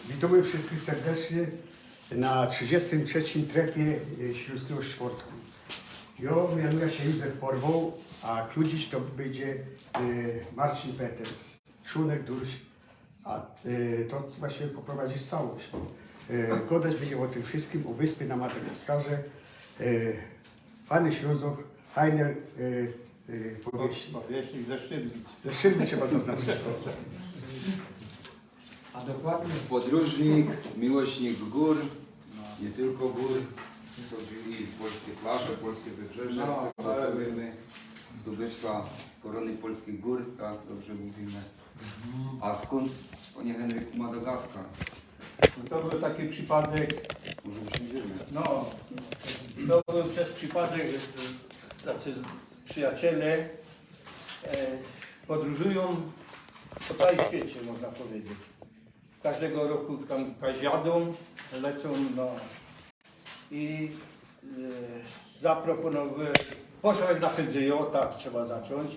Witamy wszystkich serdecznie na 33. trefie Śląskiego Czwartku. Ja mianuję się Józef Porwoł, a kludzić to będzie Marcin Peters, członek Durś, a to właśnie poprowadzić całość. Gadać będzie o tym wszystkim, o wyspie na Madagaskarze. Fany Ślązok, Heiner Powieśnik ze Szczytnic. ze Szczytnic trzeba zaznaczyć. A dokładnie Podróżnik, miłośnik gór, nie tylko gór, chodzili polskie plaże, polskie wybrzeże, my zdobywstwa korony polskich gór, tak dobrze mówimy. A skąd, panie Henryku, Madagaskar? No to był taki przypadek, Może usiądziemy. no, to był przez przypadek, tacy przyjaciele podróżują po całym świecie, można powiedzieć. Każdego roku tam jadą, lecą, no i zaproponowały, poszedł na Pędzyjo, tak trzeba zacząć.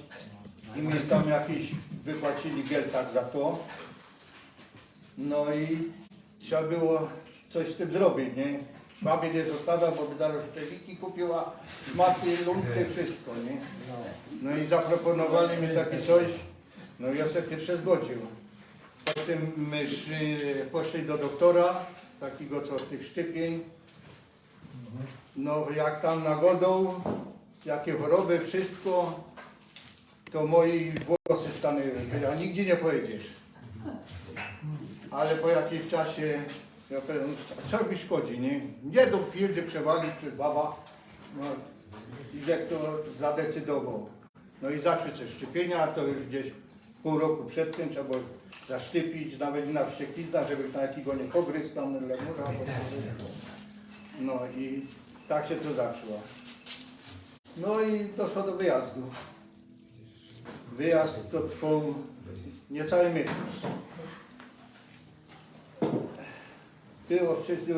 I mi tam jakiś wypłacili geltak za to. No i trzeba było coś z tym zrobić, nie? Babie nie zostawiał, bo by zaraz szczeliki kupiła, szmaty, lumpy, wszystko, nie? No i zaproponowali mi takie coś, no i ja sobie pierwsze zgodził. Potem my poszli do doktora, takiego co od tych szczepień. No jak tam nagodą, jakie choroby, wszystko, to moi włosy stanęły, a nigdzie nie pojedziesz. Ale po jakimś czasie, ja powiem, co mi szkodzi, nie? Nie do pieniędzy przewalić przez baba, no i jak to zadecydował. No i zawsze te szczepienia, to już gdzieś pół roku przed tym trzeba było zaszczepić, nawet na wścieklizna, żeby na jakiego nie pogryzł tam lemura. No i tak się to zaczęło. No i doszło do wyjazdu. Wyjazd to trwał niecały miesiąc. Było wszystko,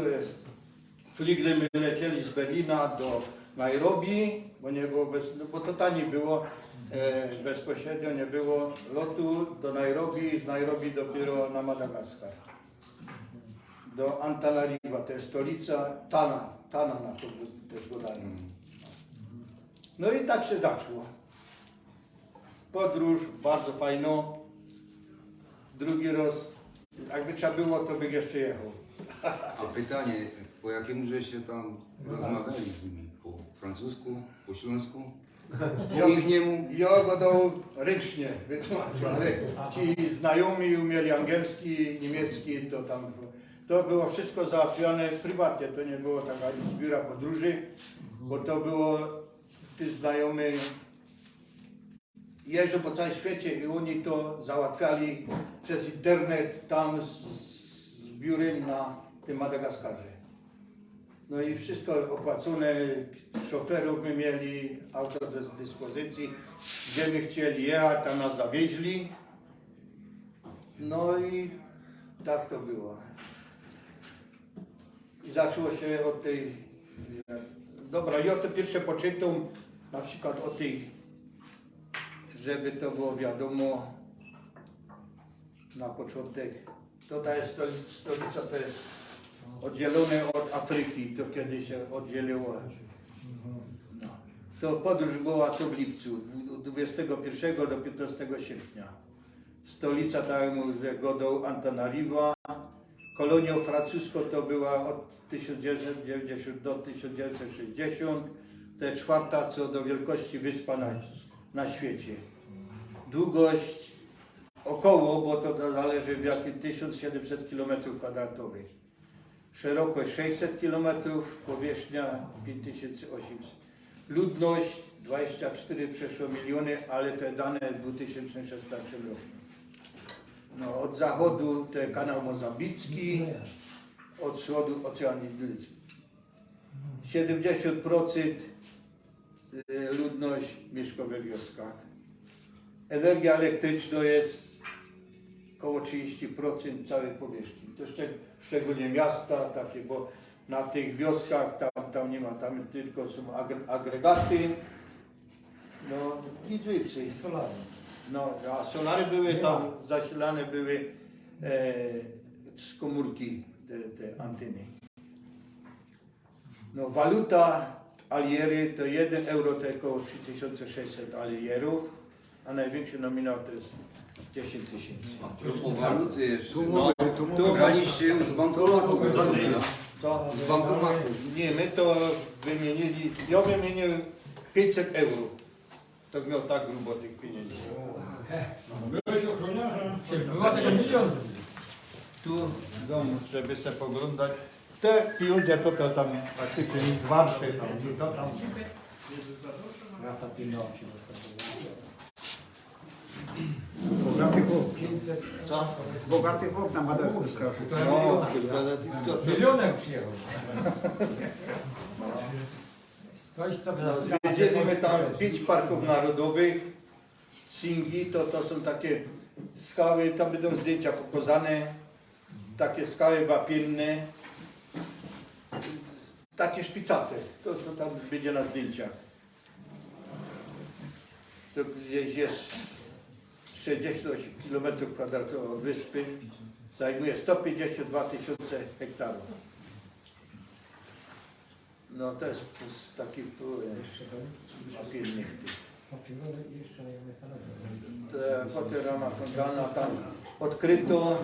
fligle my lecieli z Berlina do Nairobi, bo nie było bo to taniej było, bezpośrednio nie było lotu do Nairobi i z Nairobi dopiero na Madagaskar. Do Antananariva, to jest stolica, Tana na to też go dają. No i tak się zaczęło. Podróż bardzo fajną. Drugi raz, jakby trzeba było, to by jeszcze jechał. A pytanie, po jakiemu żeście tam rozmawiali z nimi? Po francusku, po śląsku? Po ichniemu? Ja go dał ręcznie wytłumaczył, ale ci znajomi umieli angielski, niemiecki, to tam to było wszystko załatwione prywatnie, to nie było taka biura podróży, bo to było, ty znajomy jeżdżą po całym świecie i oni to załatwiali przez internet tam z biurem na tym Madagaskarze. No i wszystko opłacone, szoferów my mieli, auto do dyspozycji, gdzie my chcieli jechać, tam nas zawieźli. No i tak to było. I zaczęło się od tej, dobra, ja to pierwsze poczytam na przykład o tej, żeby to było wiadomo na początek. To ta jest stolica, to jest oddzielone od Afryki, to kiedy się oddzieliło. No. To podróż była tu w lipcu, 21 do 15 sierpnia. Stolica, tak jak mówię, Godą Antananariva. Kolonią francuską to była od 1990 do 1960. To jest czwarta co do wielkości wyspa na świecie. Długość około, bo to zależy w jakim 1700 km². Szerokość 600 km, powierzchnia 5800. Ludność 24 przeszło miliony, ale te dane w 2016 roku. No, od zachodu to jest kanał mozambicki, od wschodu Ocean Indyjski. 70% ludność mieszka we wioskach. Energia elektryczna jest około 30% całej powierzchni. To szczególnie miasta takie, bo na tych wioskach tam nie ma, tam tylko są agregaty, no nic więcej. solary. No, a solary były tam zasilane były z komórki te anteny. No waluta aliery to 1 euro to około 3600 alierów, a największy nominał to jest 10 tysięcy. A propos waluty jeszcze. No, tu Braliście z bankomatu waluty. co? Z bankomatu. Nie, my to wymienili, ja wymieniłem 500 euro. To miał tak grubo tych pieniędzy. Byłeś ochroniarzem. Była tego milion. Tu dom, żeby sobie poglądać. Te pieniądze to tam praktycznie nic warte, tam, czy to tam. Rasa pilności dostępowała. Bogaty chłop. Co? Bogaty chłop na Madagaskaru. No, to Milionem przyjechał. Coś co by zwiedziliśmy tam 5 parków narodowych, Singi, to są takie skały, tam będą zdjęcia pokazane, takie skały wapienne, takie szpicate, to tam będzie na zdjęciach. To gdzieś jest 68 km² od wyspy, zajmuje 152 tysiące hektarów. No to jest taki wapienny. Potem Rama Kondana, tam odkryto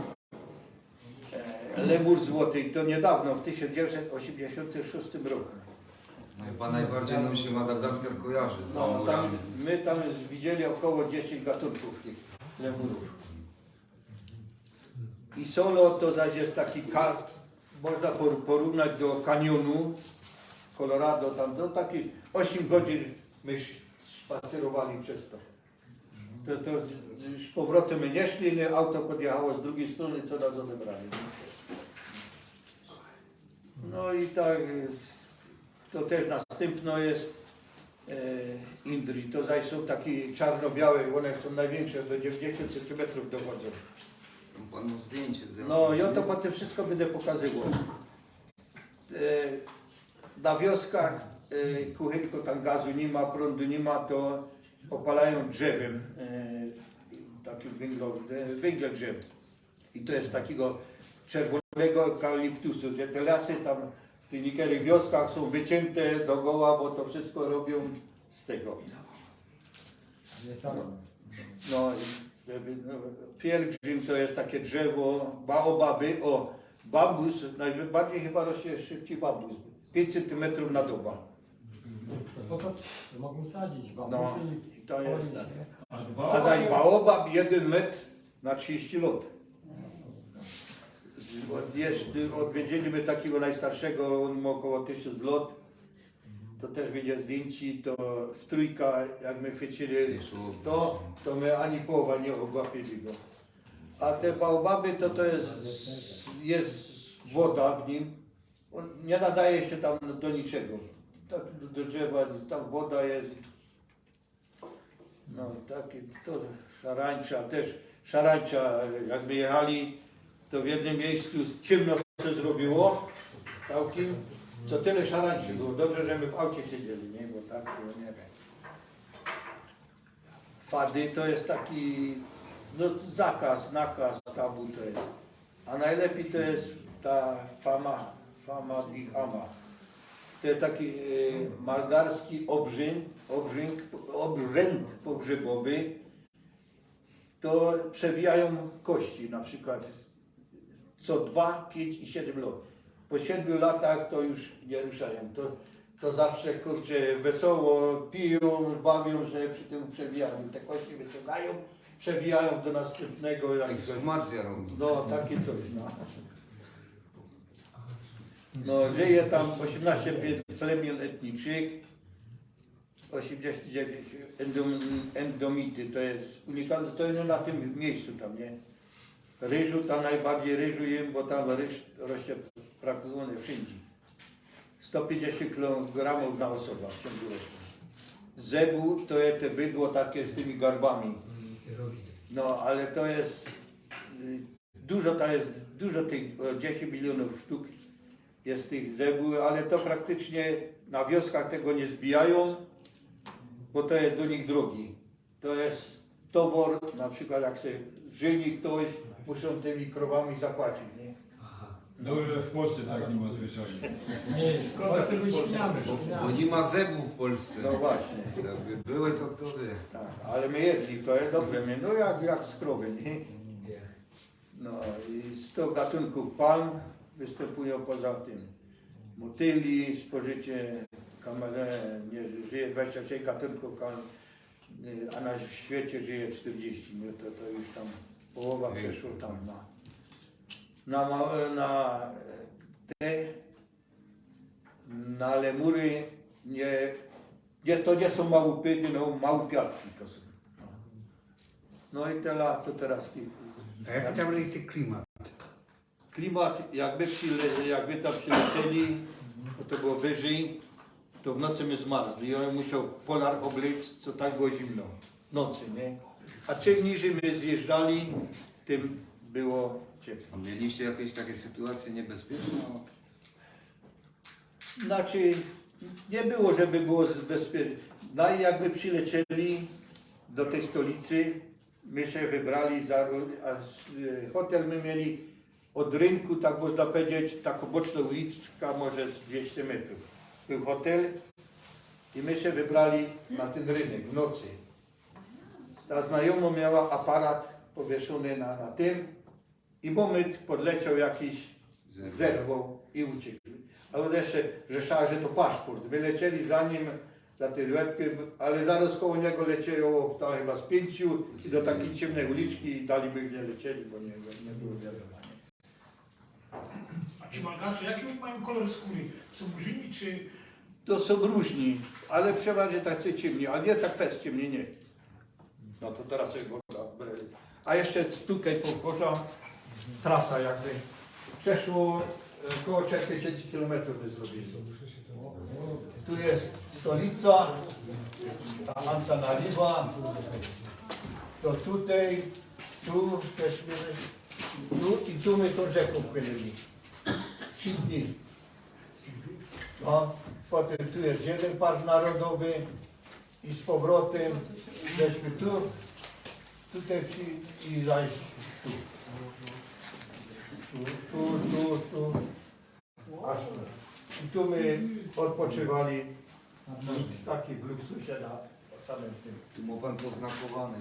lemur złoty, to niedawno, w 1986 roku. No chyba najbardziej nam się Madagaskar kojarzy z No, lemurami. my tam widzieli około 10 gatunków tych lemurów. I Solo to zaś jest taki, można porównać do kanionu Colorado, tam do takich 8 godzin my spacerowali przez to. To już powrotem my nie szli, nie, auto podjechało z drugiej strony, co nas odebrali. No i tak, to też następno jest Indri, to zaś są takie czarno-białe, one są największe, do 90 cm dochodzą. Panu zdjęcie zrobił. No ja to potem wszystko będę pokazywał. Na wioskach kuchenko tam gazu nie ma, prądu nie ma, to opalają drzewem, takim węgiel drzew. I to jest takiego czerwonego eukaliptusu, gdzie te lasy tam w tych niektórych wioskach są wycięte dogoła, bo to wszystko robią z tego. No, pielgrzym to jest takie drzewo, baobaby, bambus, najbardziej chyba rośnie szybciej bambus, 5 cm na dobę. Po to mogą sadzić No, bambusy i to jest tak. A A zaś baobab 1 metr na 30 lat. Odwiedziliśmy takiego najstarszego, on ma około 1000 lat. To też będzie zdjęci, to w trójka, jak my chwycili to my ani połowa nie obłapili go. A te baobaby to jest woda w nim, on nie nadaje się tam do niczego. Tak do drzewa, tam woda jest. No takie, to szarańcza też, szarańcza jakby jechali, to w jednym miejscu ciemno się zrobiło, całkiem, co tyle szarańczy było. Dobrze, że my w aucie siedzieli, nie? Bo tak było, nie wiem. Fady to jest taki, no zakaz, nakaz, tabu to jest. A najlepiej to jest ta fama dihama. To jest taki malgarski obrzęd pogrzebowy. To przewijają kości, na przykład co 2, 5 i 7 lat. Po 7 latach to już nie ruszają. To zawsze, kurczę, wesoło piją, bawią się przy tym przewijaniu. Te kości wyciągają, przewijają do następnego. Ekshumacja robi. No, takie coś, no. No, żyje tam 18 plemion etnicznych, 89 endomity, to jest unikalne, to jest na tym miejscu tam, nie? Ryżu, tam najbardziej ryżu jem, bo tam ryż rośnie praktycznie wszędzie. 150 kg na osobę w ciągu roku. Zebu to jest te bydło takie z tymi garbami. No, ale to jest dużo tych 10 milionów sztuk jest tych zebu, ale to praktycznie na wioskach tego nie zbijają, bo to jest do nich drogi. To jest towar, na przykład jak się żeni ktoś, muszą tymi krowami zapłacić, nie? Dobrze, że w Polsce tak nie ma zwyczaju. Nie, w Polsce byli śmiamy. Bo nie ma zębów w Polsce. No właśnie. Jakby były, to kto wie. Tak, ale my jedli, to jest dobre, my, no jak z krowy, nie? No i 100 gatunków palm występują poza tym. Motyli, spożycie, kamele, nie, żyje 26 gatunków palm, a na świecie żyje 40, no to już tam połowa przeszło tam na lemury to nie są małpy, no małpiatki to są. No i to teraz A jaki tam był ten klimat? klimat, jakby tam przylecieli, to było wyżej, to w nocy my zmarzli i on musiał polar oblec, co tak było zimno, w nocy, nie? A czym niżej my zjeżdżali, tym było ciepło. A mieliście jakieś takie sytuacje niebezpieczne? Znaczy, nie było, żeby było bezpiecznie. No i jakby przylecieli do tej stolicy, my się wybrali, hotel my mieli od rynku, tak można powiedzieć, taką boczną uliczkę, może 200 metrów. Był hotel i my się wybrali na ten rynek w nocy. Ta znajoma miała aparat powieszony na tym i moment podleciał jakiś, zerwał i uciekł. Ale jeszcze rzeszała, że to paszport. Wylecieli za nim, za tę łebkę, ale zaraz koło niego leciało to chyba z 5 i do takiej ciemnej uliczki i dalej by nie lecieli, bo nie było wiadomo. A ci Malgacze, jaki oni mają kolor skóry? Są murzyni czy... To są różni, ale przeważnie tacy ciemni, ale nie tak fest ciemni, nie. No to teraz sobie woda. A jeszcze tutaj pokorza trasa jakby przeszło około 3000 km by zrobili. Tu jest stolica, ta Antanariva, to tutaj, tu też tu i tu my tą rzeką płynęli. 3 dni. No, potem tu jest jeden park narodowy i z powrotem żeśmy tu, tutaj i zajść tu. Tu, aż tu. I tu my odpoczywali w takim luksusie na samym tym. Tu ma pan poznakowany.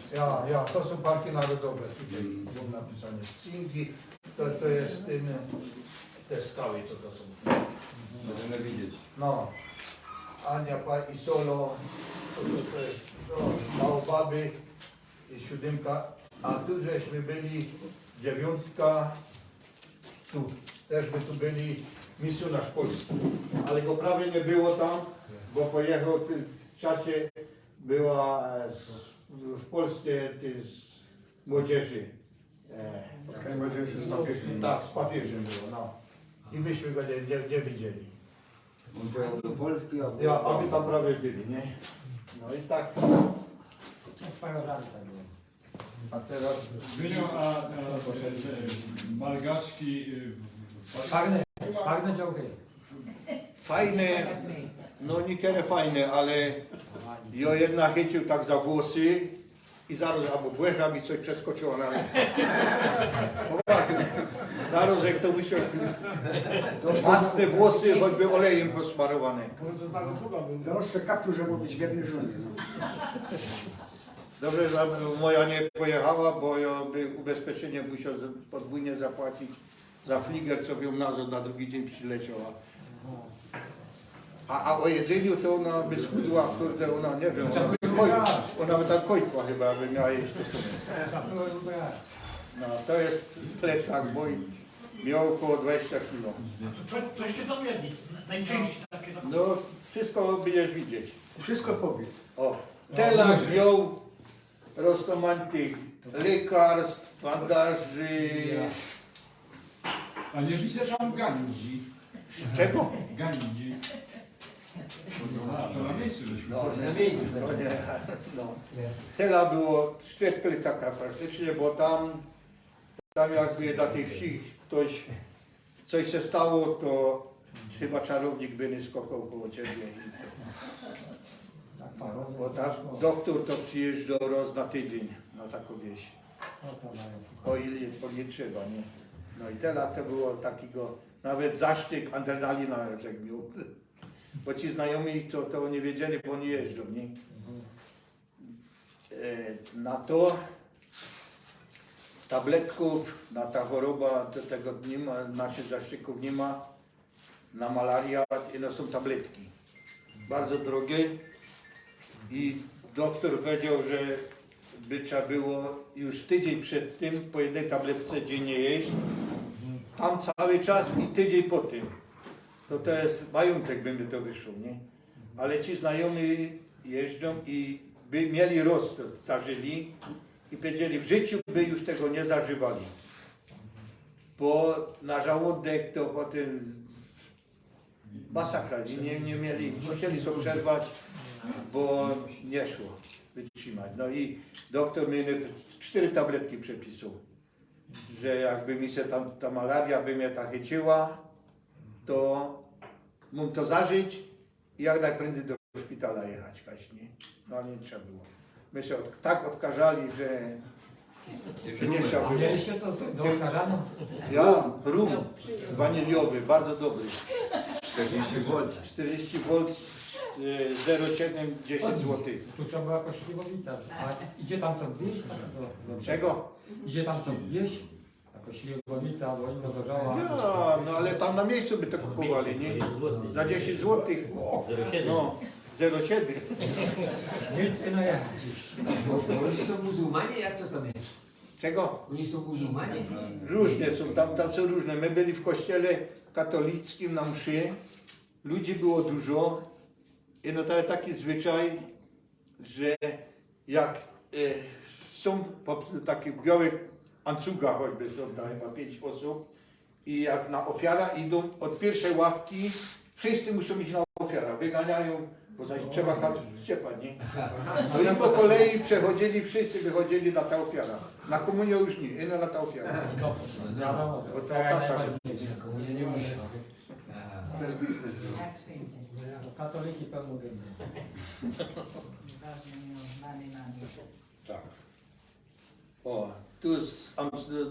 To są parki narodowe, tutaj było napisane Singi, to jest te skały, co to są. Będziemy widzieć. No, Ania i Solo, to jest Baobaby i 7, a tu żeśmy byli 9, tu też my tu byli misjonarz polski, ale go prawie nie było tam, bo pojechał w tym czasie, była w Polsce z młodzieży. Tak, z papieżem było, no. I myśmy go nie widzieli. On pojechał do Polski, A my tam prawie byli, nie? No i tak. A teraz Zmieniał, a malgaczki... Fajne działki. Fajne, no niekiedy fajne, ale ja jednak chycił tak za włosy i zaraz albo błęcha mi coś przeskoczyło na rękę. Poważnie. Zaraz jak to musiał, masne włosy, choćby olejem posmarowane. To znaczy druga był. Zaraz se kaptu, żeby być w jednej żonie. No. Dobrze, że moja nie pojechała, bo ja by ubezpieczenie musiał podwójnie zapłacić za fliger, co ją na drugi dzień przyleciała. A o jedzeniu to ona by schudła, kurde, ona nie wiem, ona by tak kojkła chyba, by miała jeść to. No, to jest plecak mój, miał około 20 kg. Coście tam jedli? Najczęściej takie No, wszystko będziesz widzieć. Wszystko powie. O, telaż miał roztomantych lekarstw, bandaży. A nie widzę tam gandzi. Czego? Gandzi. A, to na miejscu żeśmy. No, Na miejscu. no, nie, no. Tela było ćwierć plecaka praktycznie, bo tam jakby na tej wsi ktoś, coś się stało, to chyba czarownik by nie skakał koło ciebie. Bo tak, doktor to przyjeżdżał raz na tydzień na taką wieś. No to mają. o ile to nie trzeba, nie? No i teraz to było takiego, nawet zaszczyt adrenalina jak miał. Bo ci znajomi to nie wiedzieli, bo nie jeżdżą, nie? Na to tabletków, na ta choroba, tego nie ma, naszych zaszczytów nie ma, na malarię, no są tabletki. Bardzo drogie i doktor powiedział, że by trzeba było już tydzień przed tym po jednej tabletce dziennie jeść, tam cały czas i tydzień po tym. To jest majątek, by mi to wyszło, nie? Ale ci znajomi jeżdżą i by mieli rozsąd, zażyli i powiedzieli, w życiu by już tego nie zażywali. Bo na żołądek to potem masakra, nie mieli, musieli to przerwać, bo nie szło wytrzymać. No i doktor mi 4 tabletki przepisał, że jakby mi się ta malaria by mnie tak chyciła, to mógł to zażyć i jak najprędzej do szpitala jechać, nie? No ale nie trzeba było. My się tak odkażali, że nie trzeba A było. mieliście co do okażania? Ja, rum waniliowy, bardzo dobry. 40 V. 40 V, 0,7, 10 zł. Tu trzeba była jakaś śliwowica. A idzie tam co wieść? Czego? Idzie tam co wieść? Jakaś śliwowica albo inna gorzała. Ja, no ale tam na miejscu by to kupowali, nie? Za 10 zł. No, 0,7. Nic nie najechać. Bo oni są muzułmanie, jak to tam jest? Czego? Oni są muzułmanie? Różne są, tam są różne. My byli w kościele katolickim na mszy, ludzi było dużo i no to jest taki zwyczaj, że jak są po takich białych ancugach, choćby są tam chyba 5 osób i jak na ofiara idą od pierwszej ławki, wszyscy muszą iść na ofiara, wyganiają, bo trzeba ściepać, nie? No i po kolei przechodzili, wszyscy wychodzili na ta ofiara. Na komunię już nie, inna na ta ofiara. Wiadomo, Bo to to kasa. najważniejsze. Komunie nie muszę. To jest biznes. Katoliki pełno gęby. Tak. O, tu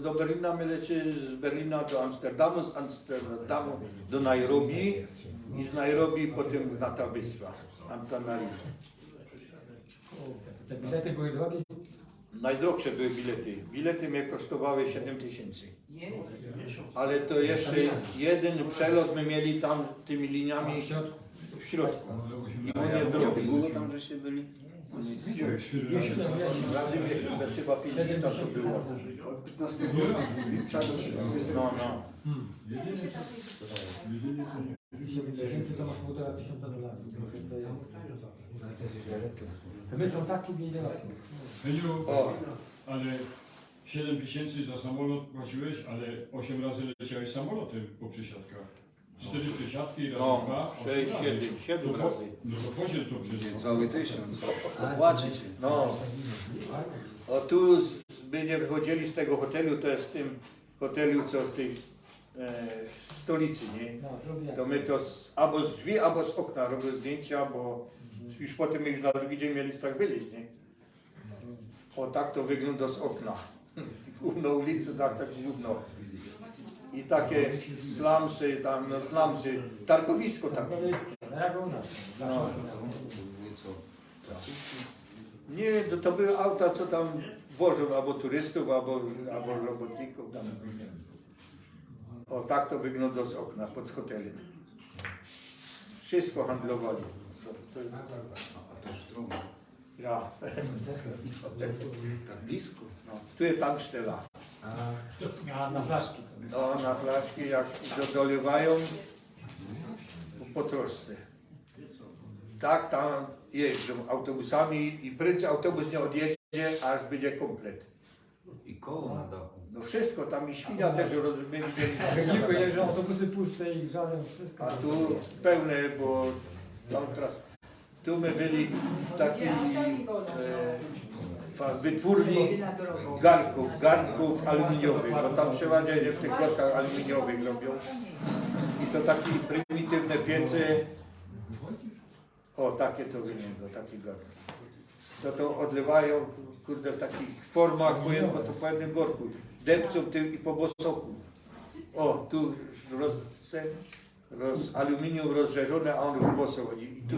do Berlina my lecimy, z Berlina do Amsterdamu, z Amsterdamu do Nairobi i z Nairobi potem na ta wyspa, Antananarivo. Te bilety były drogie? Najdroższe były bilety. Bilety mnie kosztowały 7 000. Ale to jeszcze jeden przelot my mieli tam tymi liniami W środku. w środku. I on nie drogi. Długo tam żeście byli? Razy miesiąc, chyba 5 dni to było. Od 15 lipca do 20. No, no. 7 tysięcy to masz $1500. To my są taki biedaki. Heniu, O. ale 7 000 za samolot płaciłeś, ale 8 razy leciałeś samolotem po przesiadkach. 4 przesiadki, raz No, dwa, 6, 7, 7 razy. No to poziom to przecież. Cały 1000. Płacicie. No. O tu by nie wychodzili z tego hotelu, to jest w tym hotelu, co w tej stolicy, nie? No, drogie. To my to albo z drzwi, albo z okna robię zdjęcia, bo już potem już na drugi dzień mieli strach wyleźć, nie? O tak to wygląda z okna. Na ulicy tak zimno. I takie slumsy tam, no slumsy, targowisko tam. No jak u nas. No. Co? Nie, to były auta, co tam wożą albo turystów, albo robotników. Tam. O tak to wygląda z okna, pod hotelem. Wszystko handlowali. A to sztrum. Ja. Tak blisko. No, tu jest tankstela. A na flaszki. No, na flaszki jak dolewają po troszce. Tak tam jeżdżą autobusami i prędzej autobus nie odjedzie, aż będzie komplet. I koło na dachu. No wszystko, tam i świnia też my widzieli. W Rybniku jeżdżą autobusy puste i grzane wszystko. A tu pełne, bo tam teraz, tu my byli w takiej wytwórni garnków aluminiowych, bo tam przeważnie w tych workach aluminiowych robią. I to takie prymitywne piece. O, takie to wygląda, takie garnki. To odlewają kurde, w takich formach, po jednym worku. Depcą tym i po bosoku. O, tu aluminium rozżerzone, a on w boso chodzi. I tu,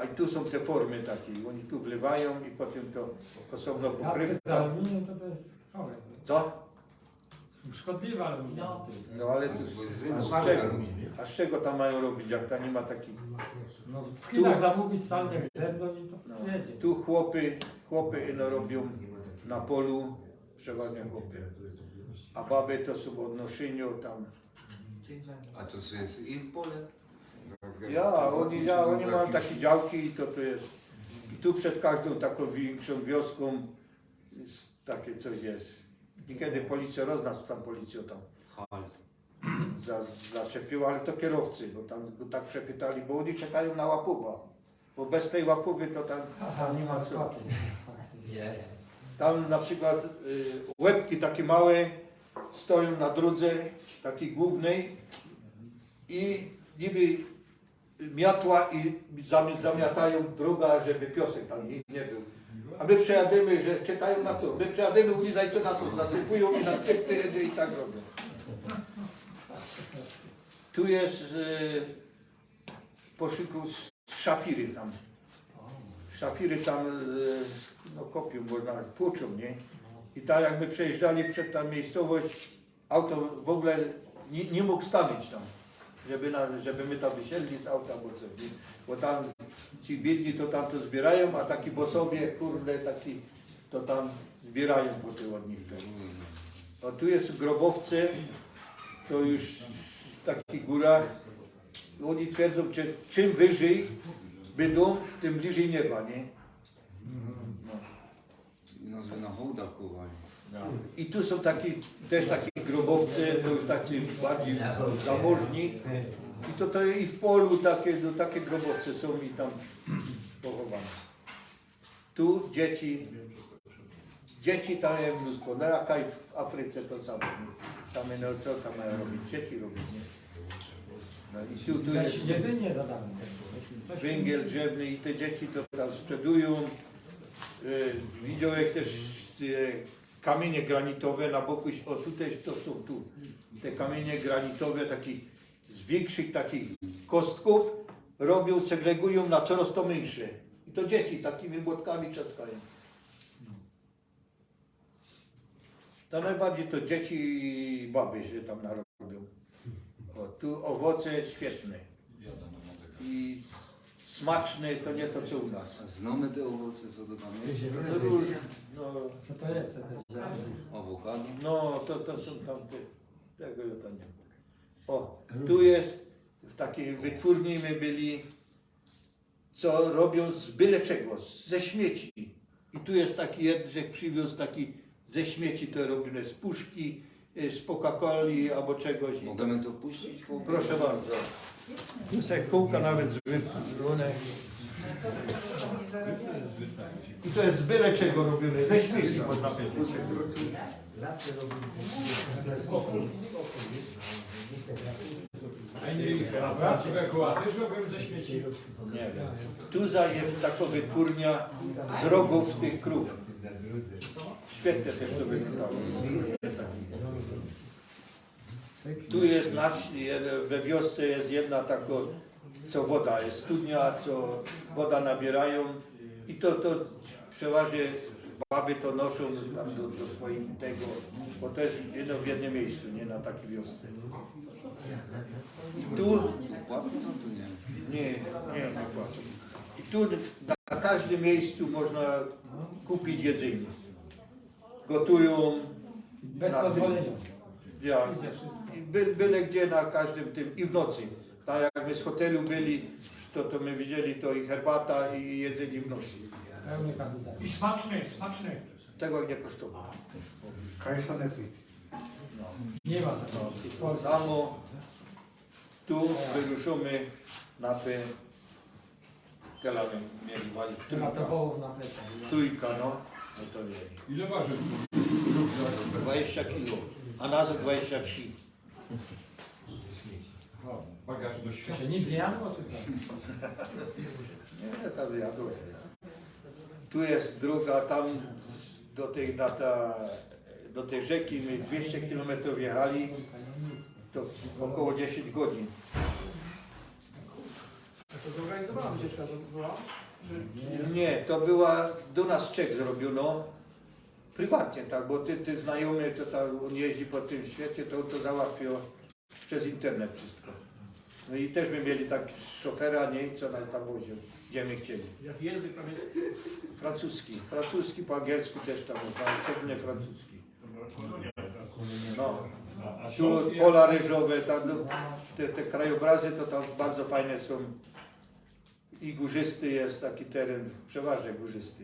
i tu są te formy takie. Oni tu wlewają i potem to osobno Ja pokrywka. za aluminium to jest chore. Co? Szkodliwe aluminium. No ale tu, a z czego tam mają robić, jak ta nie ma takich... No, w Chinach zamówić salnie zewnątrz i to No, jedzie. tu chłopy robią na polu, przeważnie chłopy. A baby to są od noszeniu tam. A to jest ich pole? Oni mają takie działki i to jest. I tu przed każdą taką większą wioską jest takie coś jest. Niekiedy policja nas tam policją tam zaczepiła, ale to kierowcy, bo tam go tak przepytali, bo oni czekają na łapuwa. Bo bez tej łapówy to tam nie ma co. Tam na przykład łebki takie małe stoją na drodze takiej głównej i niby miotła i zamiatają drogę, żeby piosek tam nie był. A my przejadymy, że czekają na to. My przejadymy, oni to nas zasypują i następny jedzie i tak robią. Tu jest poszyku szafiry tam. Szafiry tam no, kopią, można płuczą, nie? I tak jak my przejeżdżali przed tam miejscowość, auto w ogóle nie mógł stanąć tam, żeby my tam wysiedli z auta, bo tam ci biedni to tam to zbierają, a taki bosowie, kurde, taki to tam zbierają po tych od nich. A tu jest grobowce, to już w takich górach, oni twierdzą, że czym wyżej będą, tym bliżej nieba, nie? No, na hołdach kuwali. I tu są też takie grobowce, to już takie bardziej zamożni. I to i w polu takie grobowce są i tam pochowane. Tu dzieci tam jest mnóstwo, no jaka i w Afryce to samo. Tam no co tam mają robić? Dzieci robić, nie? No i tu jest Jedzenie za darmo. węgiel drzewny i te dzieci to tam sprzedują. Widziałem też kamienie granitowe na boku, o tutaj to są tu. Te kamienie granitowe z większych takich kostków robią, segregują na coraz to mniejsze. I to dzieci takimi młotkami trzaskają. To najbardziej to dzieci i baby się tam narobią. O, tu owoce świetne. I smaczne, to nie to co u nas. Znamy te owoce, co to tam jest? No, Co to jest? Awokado? no to są tamte, tego ja tam nie wiem. O, tu jest, w takiej wytwórni my byli, co robią z byle czego, ze śmieci. I tu jest taki Jędrzek przywiózł taki ze śmieci, to robione z puszki, z Coca-Coli albo czegoś. Możemy to puścić? Proszę bardzo. Tu jest jak kółka nawet zrobione. I to jest z byle czego robione, ze śmieci można powiedzieć. A prawdziwe koła też robią ze śmieci? Nie wiem. Tu jest taka wytwórnia z rogów tych krów. Świetnie też to wyglądało. Tu jest we wiosce jest jedna taka, co woda jest studnia, co woda nabierają i to przeważnie baby to noszą tam do swojego tego, bo to jest jedno w jednym miejscu, nie na takiej wiosce. I tu Płacą tam tu nie? nie płacą. I tu na każdym miejscu można kupić jedzenie. Gotują Bez na tym. pozwolenia. Ja, i byle gdzie na każdym tym i w nocy. Tak jak my z hotelu byli, to my widzieli to i herbata i jedzenie w nocy. Pełny kapitan. I smaczne, smaczne. Tego nie kosztowało. Kajsanety. Nie ma samochodu. W Polsce. Samo tu wyruszymy na te telamy mieli walić Ma to wołów na plecach. trójka, no to mieli. Ile waży? 20 kilo, a nas 23. Bagaż do To świata. się nic nie jadło, czy co? Nie, tam jadło się. Tu jest droga, tam do tej rzeki my 200 km jechali, to około 10 godzin. A to zorganizowana wycieczka to była? Czy nie? Nie, to była, do nas Czech zrobiono, prywatnie tak, bo ty znajomy, to tam on jeździ po tym świecie, to załatwił przez internet wszystko. No i też my mieli tak szofera, nie, co nas tam woził, gdzie my chcieli. Jaki język tam jest? Francuski, po angielsku też tam, szczególnie francuski. No, A tu Śląsk pola ryżowe, tam, te krajobrazy to tam bardzo fajne są. I górzysty jest taki teren, przeważnie górzysty.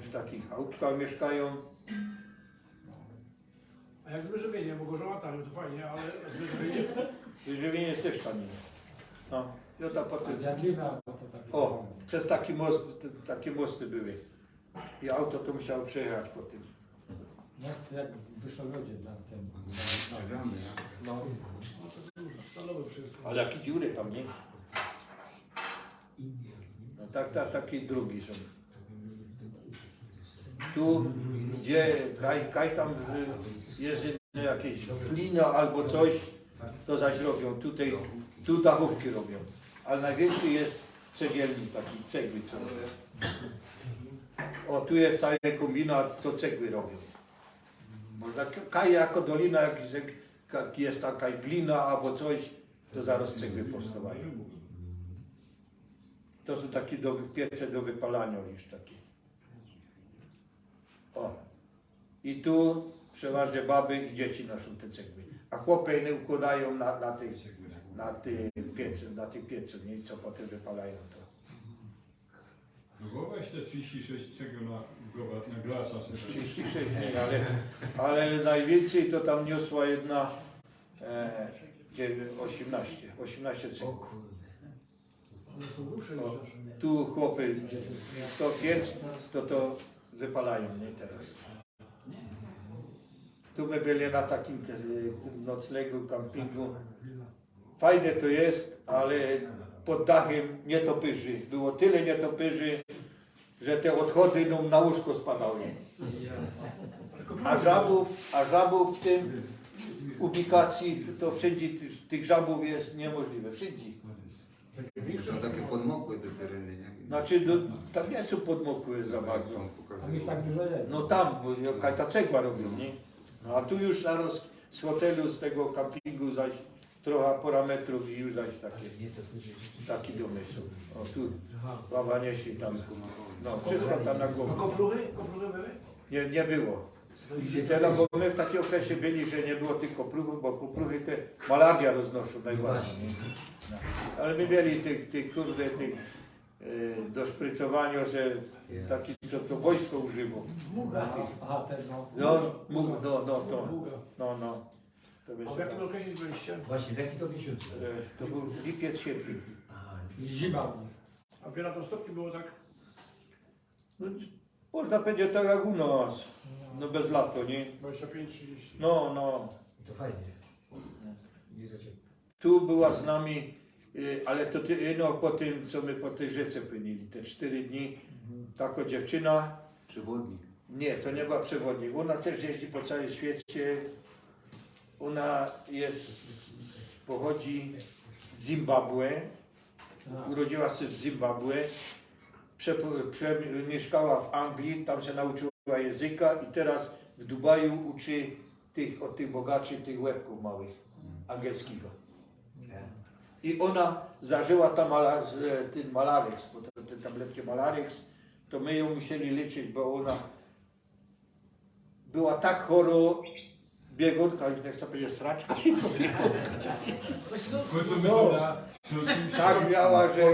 W takich chałupkach mieszkają. A jak z wyżywieniem? Bo Gorzoła tam to fajnie, ale z wyżywieniem? Wyżywienie też tanie. No, i tam potem. Zjadliwa, bo to takie... O, przez taki most, takie mosty były. I auto to musiało przejechać po tym. Most jak w Wyszogrodzie dla tym. Stawiamy, ja. No, Stalowy przyjazd. ale jakie dziury tam, nie? No takie drogi są. Tu, gdzie kaj tam jest jakieś glina albo coś, to zaś robią. Tutaj, tu dachówki robią. Ale najwięcej jest cegielni, taki cegły co robią. O, tu jest taki kombinat, to cegły robią. Można kaj jako dolina, jak jest taka glina albo coś, to zaraz cegły powstawają. To są takie piece do wypalania już takie. O. I tu przeważnie baby i dzieci noszą te cegły. A chłopy inne układają na tych piecu, nie? Co potem wypalają to. Głowa jest te 36 cegieł na glasa. 36 dni, ale najwięcej to tam niosła jedna 18 cegieł. One są grubsze niż O, nasze. tu chłopy, to piec, to wypalają, nie teraz. Tu my byli na takim noclegu, kampingu. Fajne to jest, ale pod dachem nietoperzy. Było tyle nietoperzy, że te odchody nam na łóżko spadały. A żabów w tym ubikacji, to wszędzie tych żabów jest niemożliwe. Wszędzie. To takie podmokłe te tereny, nie? Znaczy, tam nie są podmokłe za bardzo. Tam A mi tak dużo jest. No tam, bo jaka ta cegła robią, nie? No, a tu już zaraz z hotelu, z tego kampingu zaś trochę parametrów i już zaś takie domy są. O tu, baba niesie tam, no wszystko tam na A głowę. kopruchy? Kopruchy były? Nie było. I teraz, bo my w takim okresie byli, że nie było tych kopruchów, bo kopruchy te malaria roznoszą najbardziej. No. Ale my mieli tych do szprycowania, że taki co wojsko użyło. Aha, ten no. No. To wiesz, A w jakim okresie byliście? Właśnie, w jaki to miesiąc? to był lipiec, sierpień. Aha, I zima w nich. A wiele tam stopni było tak? No, można powiedzieć tak jak u nas. No bez lato, nie? 25-30. No. to fajnie. Nie za ciepło. Tu była z nami, ale to po tym, co my po tej rzece płynęli, te 4 dni, taka dziewczyna, Przewodnik. nie, to nie była przewodnik, ona też jeździ po całym świecie, ona pochodzi z Zimbabwe, urodziła się w Zimbabwe, mieszkała w Anglii, tam się nauczyła języka i teraz w Dubaju uczy od tych bogaczy, tych łebków małych, angielskiego. I ona zażyła tam ten Malarex, bo te tabletki Malarex, to my ją musieli leczyć, bo ona była tak choro, biegunka, już nie chcę powiedzieć sraczka. Tak miała, że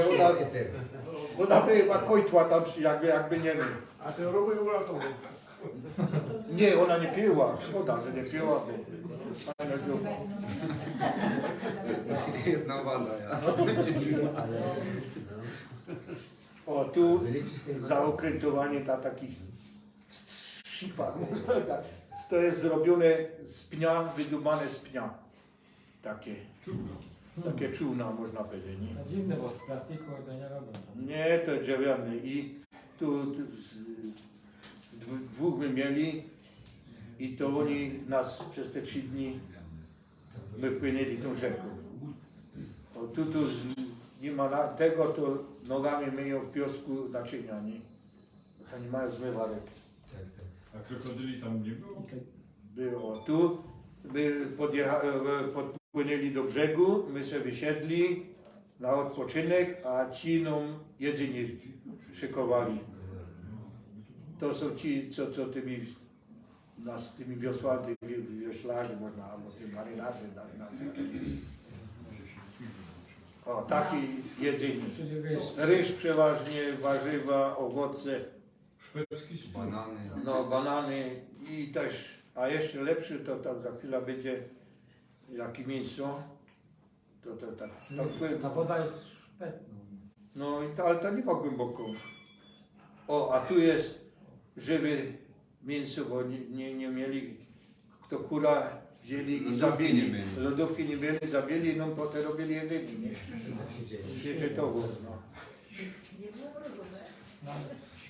ona była kojtła tam, jakby nie wiem. A ty robił uratową. Nie, ona nie piła, szkoda, że nie piła, bo fajna dziuba. Jedna wada, ja. O, tu zaokrętowanie takich szifar. To jest zrobione z pnia, wydumane z pnia. Takie czółna, można powiedzieć. Nie? No dziwne, bo z plastiku to nie robią. Nie, to drewniane. I dwóch my mieli i to oni nas przez te 3 dni my płynęli tą rzeką. O, tu nie ma tego, to nogami myją w piosku naczynia, nie? To nie mają zmywarek. A krokodyli tam nie było? Było. Tu my podpłynęli do brzegu, my sobie wysiedli na odpoczynek, a ci nam jedzenie szykowali. To są ci, co tymi wiosłami, wioślarzy można, albo tymi marynarzy nazwać. O, takie jedzenie. Czyli wiesz, Ryż przeważnie, warzywa, owoce, Szwedzki stół. Banany. no banany i też, a jeszcze lepszy to tam za chwilę będzie jakie mięso. To tak. Ta woda jest szpetną. No i ale to nie ma głęboko. O, a tu jest żywe mięso, bo nie mieli, kto kura wzięli i Lodówki zabili. nie mieli. Lodówki nie mieli, zabili, no potem robili jedzenie, nie? Świeżetowo, no.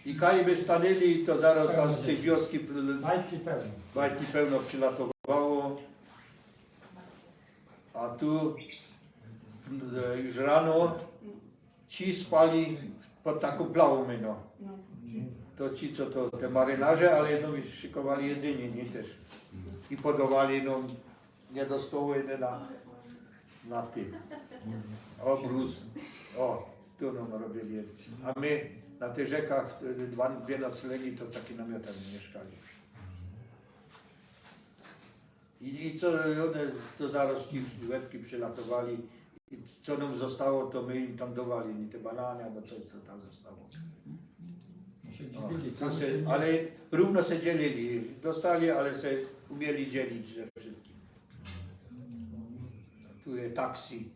I kaj by stanęli, to zaraz tam z tej wioski Majtki pełne. bajki pełno przylatowało. A tu już rano ci spali pod taką plałą, no. To ci, co to, te marynarze, ale jedno mi szykowali jedzenie, nie też. I podawali nam nie do stołu, nie na tym. Obrus. O, tu nam robili jedzenie. A my na tych rzekach, dwie noclegi, to takie namiotami mieszkali. I co one, to zaraz ci łebki przylatowali. I co nam zostało, to my im tam dawali, nie te banany, albo coś, co tam zostało. Się O, dziwili, to se, ale równo se dzielili. Dostali, ale se umieli dzielić ze wszystkim. Tu jest taksi,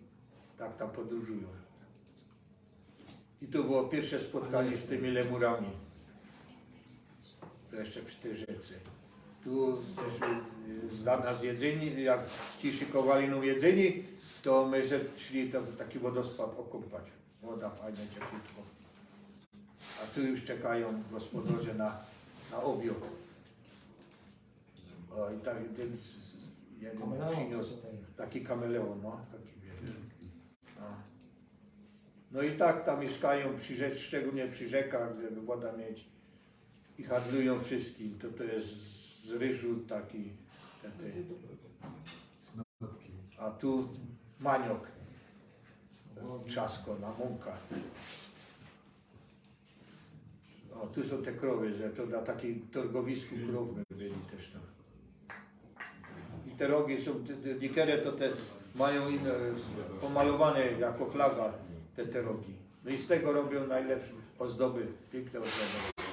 tak tam podróżują. I to było pierwsze spotkanie z tymi lemurami. To jeszcze przy tej rzece. Tu też dla nas jedzenie, jak ci szykowali nam jedzenie, to my się szli tam taki wodospad okąpać. Woda fajna, ciepłutko. A tu już czekają gospodarze na obiad. O, i tak ten jeden przyniósł taki kameleon, no, taki wielki. No i tak tam mieszkają szczególnie przy rzekach, żeby woda mieć i handlują wszystkim. To jest z ryżu taki, a tu maniok, trzasko na mąka. O, tu są te krowy, że to na takim targowisku krów my byli też. No. I te rogi są, niektóre to te mają inne, pomalowane jako flaga te rogi. No i z tego robią najlepsze ozdoby, piękne ozdoby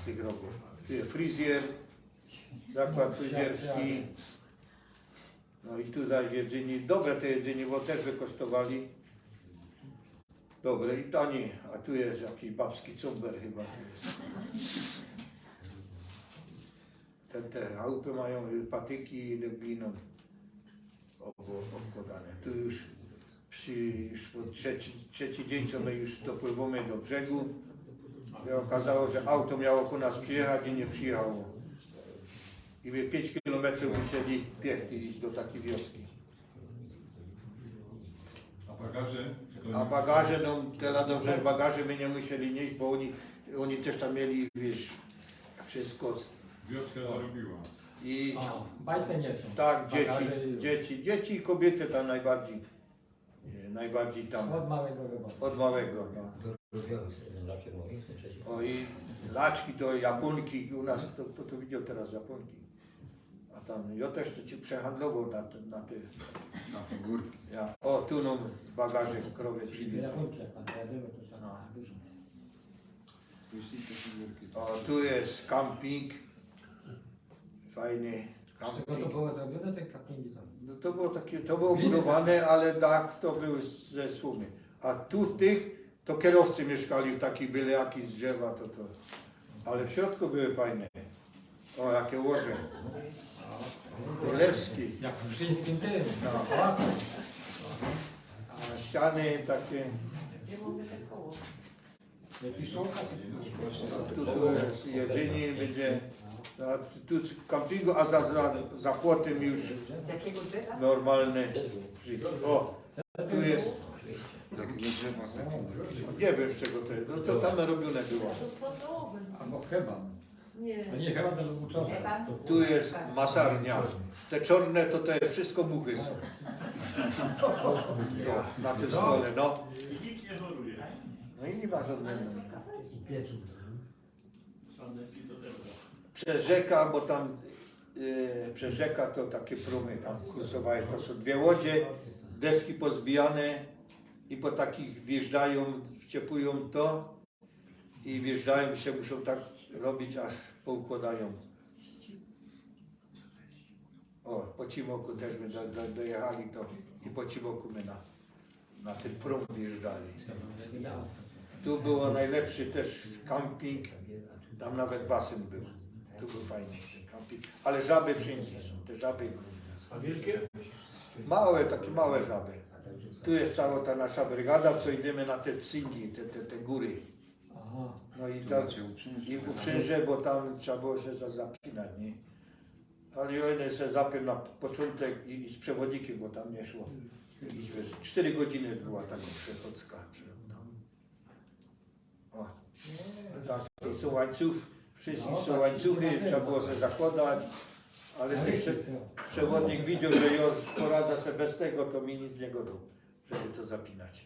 z tych rogów. Fryzjer, zakład fryzjerski. No i tu zaś jedzenie, dobre te jedzenie, bo też wykosztowali. Dobre i tanie, a tu jest jakiś babski cumber chyba. Te chałupy mają patyki gliną obkładane. Tu już trzeci dzień, co my już dopływamy do brzegu, i okazało, że auto miało po nas przyjechać i nie przyjechało. I my 5 kilometrów musieli piechty iść do takiej wioski. A bagaże? A bagaże, no tyle dobrze, bagaże my nie musieli nieść, bo oni też tam mieli, wiesz, wszystko. Wioska zarobiła. I Bajte nie są. tak, Bagaże dzieci i kobiety tam najbardziej tam, Od małego chyba. od małego. No. O i laczki to Japonki, u nas, kto widział teraz Japonki. A tam, ja też to ci przehandlował na te Na figurki. ja. O, tu nam bagaże krowie przywiezą. Japonki jak pan pojawiły, to są dużo. Już i te figurki. O, tu jest camping. Fajny Z czego to camping. było zrobione, te kapingi tam? No to było takie, to było budowane, ale dach to był ze słomy. A tu w tych, to kierowcy mieszkali w takich byle jakich z drzewa, to. Ale w środku były fajne. O, jakie łoże. Królewski. Jak w Pszczyńskim tym. No. Pałacu. A ściany takie. Gdzie mamy te koło? Nie piszą? Tu jest jedzenie, będzie tu z kampingu, a za płotem już Z jakiego drzewa? normalne życie. O, tu jest, Takiego drzewa za chwilę. nie wiem z czego to jest, no to tam robione było. To są nowe. Albo chyba. Nie. A nie, chyba to był uczony. Chyba? Tu jest masarnia. Te czarne to jest wszystko muchy są. To, na tym stole, no. I nikt nie choruje. No i nie ma żadnego. I pieczył. Sanepki to też. Przez rzeka, bo tam przez rzeka to takie prumy tam kursowały. To są dwie łodzie, deski pozbijane i po takich wjeżdżają, wciepują to i wjeżdżają i się muszą tak robić, aż poukładają. O, po Cimoku też my dojechali to i po Cimoku my na ten prum wjeżdżali. Tu było najlepszy też camping, tam nawet basen był. Tu był fajny camping, ale żaby wszędzie są, te żaby A wielkie? małe, takie małe żaby. Tu jest cała ta nasza brygada, co idziemy na te cyngi, te góry. Aha. No i Tu tak, macie uprzęże. i uprzęże, bo tam trzeba było się zapinać, nie? Ale ja się zapiął na początek i z przewodnikiem, bo tam nie szło. I wiesz, 4 godziny była taka przechodzka. O, tam są łańcuchy, wszystkie są łańcuchy, trzeba było się zakładać, ale ten przewodnik widział, że ja poradza sobie bez tego, to mi nic nie godał, żeby to zapinać.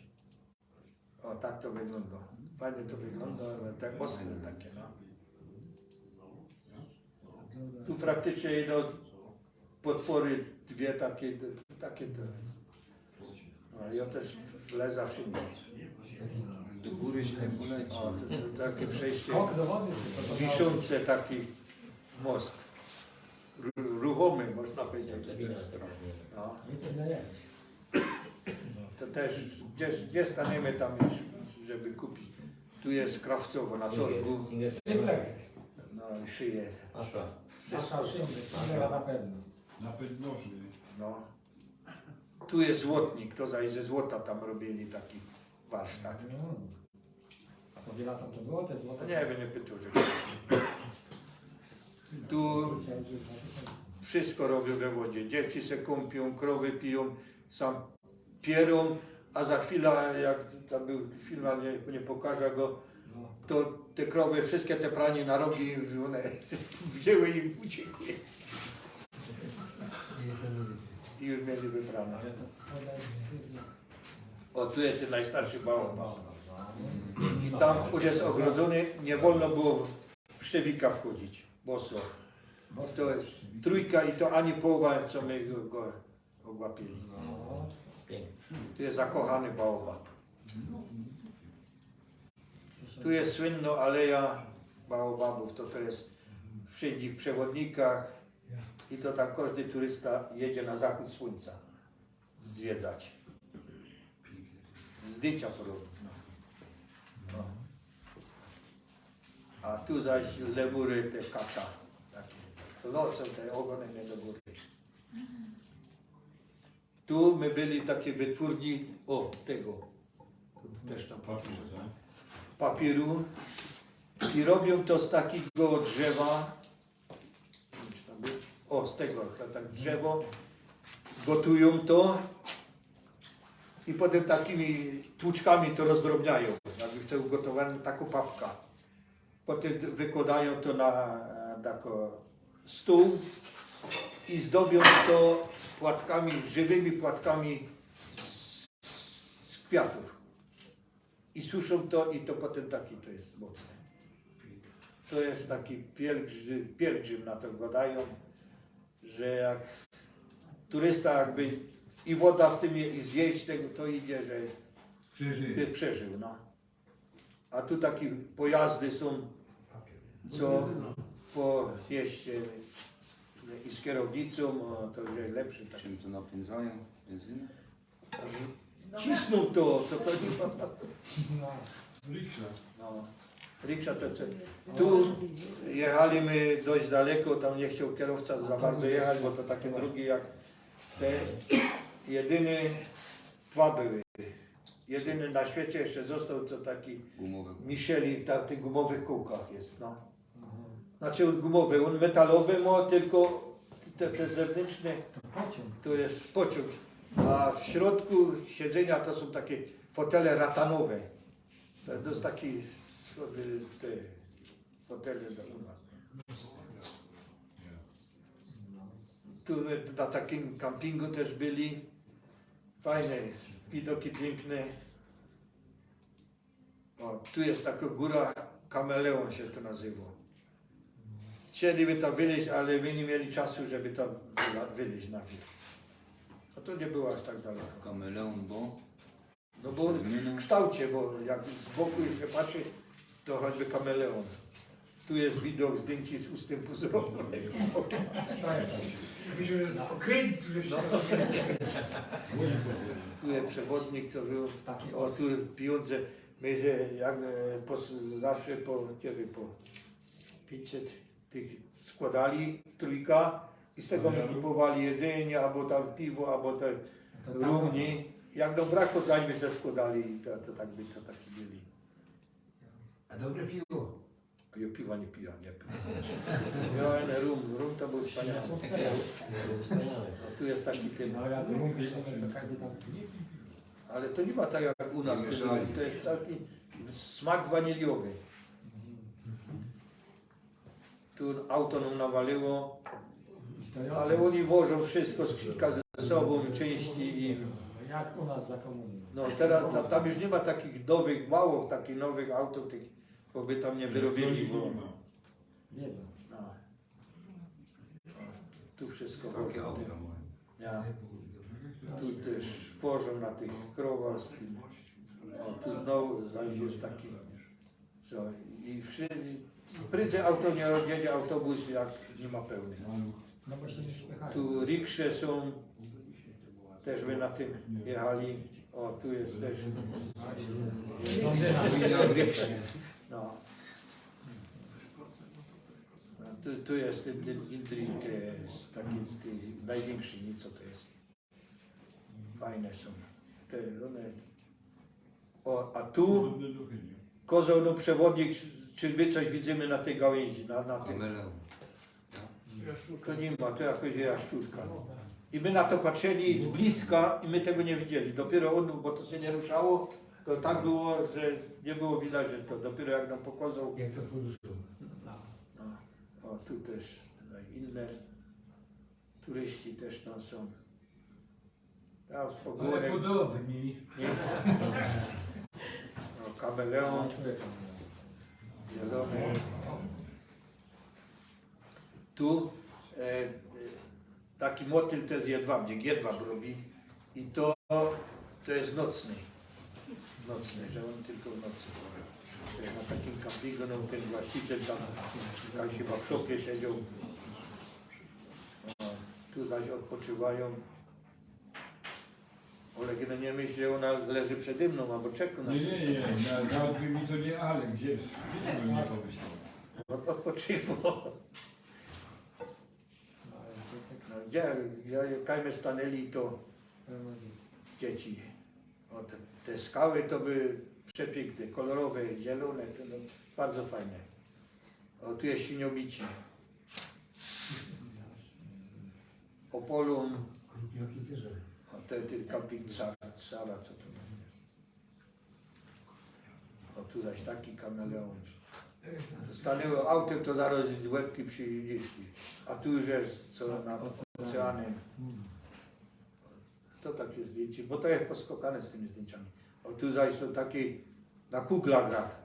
O, tak to wygląda. Fajnie to wygląda, ale tak ostre takie, no. Tu praktycznie idą podpory dwie takie to. No, ja też wlezę wszędzie. Do góry się nie poleci. O, to takie przejście, Skok do wody. wiszące taki most. Ruchomy, można powiedzieć. No, Nic nie jeść. to też, gdzie staniemy tam już, żeby kupić. Tu jest Krawcowo na torgu, Cyplek. no szyję. Nasza Cypleka na pewno. Napęd nożny. No. Tu jest złotnik, to ze złota tam robili taki warsztat. No. A po wiele tam to było te złote? To nie wiem, nie pytał, że tu wszystko robią we wodzie. Dzieci se kąpią, krowy piją, sam pierą, a za chwilę, jak tam był film, ale nie pokażę go, to te krowy wszystkie te pranie narobi i one wzięły i uciekły. I już mieli wybrane. O, tu jest ten najstarszy baobab. I tam, który jest ogrodzony, nie wolno było w Szczewika wchodzić, boso. To jest trójka i to ani połowa, co my go ogłapili. Tu jest zakochany baobab. Tu jest słynna aleja baobabów, to jest wszędzie w przewodnikach i to tam każdy turysta jedzie na zachód słońca zwiedzać. Zdjęcia porobić. No. A tu zaś lemury, te kata, takie, to nocą te ogonem nie do góry. Tu my byli takie wytwórni, o tego, tu też tam papieru i robią to z takiego drzewa, o z tego, tak drzewo, gotują to i potem takimi tłuczkami to rozdrobniają, jak już to ugotowane, taką papkę. Potem wykładają to na taki stół i zdobią to płatkami, żywymi płatkami z kwiatów. I suszą to i to potem taki to jest mocne. To jest taki pielgrzym na to gadają, że jak turysta jakby i woda w tym i zjeść tego, to idzie, że przeżył. No. A tu takie pojazdy są, co po mieście i z kierownicą, to już jest lepszy. Tak. Czym to napędzają? Benzyną? Cisną to nie ma. Riksza. No. Riksza to co? Tu jechaliśmy dość daleko, tam nie chciał kierowca za bardzo jechać, bo to takie drogi jak te. Jedyne dwa były. Jedyny na świecie jeszcze został co taki Gumowe. Michelin na tych gumowych kółkach jest, no. Znaczy on gumowy, on metalowy ma, tylko te zewnętrzne Pociąg. to jest pociąg, a w środku siedzenia to są takie fotele ratanowe. To jest taki te fotele do u nas. Tu na takim kampingu też byli. Fajne, widoki piękne. O, tu jest taka góra, Kameleon się to nazywa. Chcieliby tam wyleźć, ale my nie mieli czasu, żeby tam wyleźć na wierzch. A to nie było aż tak daleko. Kameleon, bo No bo w kształcie, bo jak z boku się patrzy, to choćby kameleon. Tu jest widok zdjęci z ustępu wzroku. Okręt, żeście Tu jest przewodnik, co był. Taki O, tu pieniądze. My się jak, zawsze po 500 tych składali, trójka, i z tego my kupowali jedzenie, albo tam piwo, albo te To tam- rumni. Jak nam brakło, to my się składali i to tak by to taki byli. A dobre piwo. Ja piwa nie piję, nie piję. Ja rum to był wspaniały. No, tu jest taki ten, No ja to mówię, że to każdy tam... ale to nie ma tak jak u nas, Nie mieszali. to jest taki smak waniliowy. Tu auto nam nawaliło, ale oni wożą wszystko, skrzynka ze sobą, części i Jak u nas za komuny. no teraz tam już nie ma takich nowych, mało takich nowych aut, tych, bo by tam nie wyrobili, bo Bieda. no. Tu wszystko takie wożą. auta tym. mają. Ja. Tu też wożą na tych krowach z tym. O, tu znowu zaś jest taki, co, i prędzej auto nie odjedzie autobus, jak nie ma pełny. No bo się nie spychają. Tu riksze są, też by na tym jechali. O, tu jest też, no. No, tu jest ten Indri, to jest taki największy, nie co to jest. Fajne są. Te, one. O, a tu kozioł, no przewodnik, czy my coś widzimy na tej gałęzi, na tym. Kameleon. To nie ma, to jakoś jaszczurka. I my na to patrzyli z bliska i my tego nie widzieli. Dopiero on, bo to się nie ruszało, to tak było, że nie było widać, że to dopiero jak nam pokazał. Jak to poruszyło. O, tu też inne turyści też tam są. Tam z Ale pogłonek, podobni. nie? O, kameleon, zielony. Tu taki motyl to jest jedwabnik, jedwab robi i to jest nocny. Nocny, że on tylko w nocy. To jest na takim kampingu, no ten właściciel tam chyba w szopie siedział. O, tu zaś odpoczywają. Oleg, no nie myśl, że ona leży przede mną albo czeka na Nie, coś. nie, nie, nawet by mi to nie, ale gdzie? W życiu bym nie pomyślał. Odpoczywał. No, gdzie kajmy stanęli, to dzieci. O, te skały to były przepiękne, kolorowe, zielone, to no, bardzo fajne. O, tu jest Świniobici. Opolum, Krupnioki też. o, ten camping Sala, co to tam jest. O, tu zaś taki kameleon. To stanęło autem, to zaraz z łebki przynieśli. A tu już jest co nad oceanem. To takie zdjęcie, bo to jest poskokane z tymi zdjęciami. O tu zaś są takie na kuglach grach.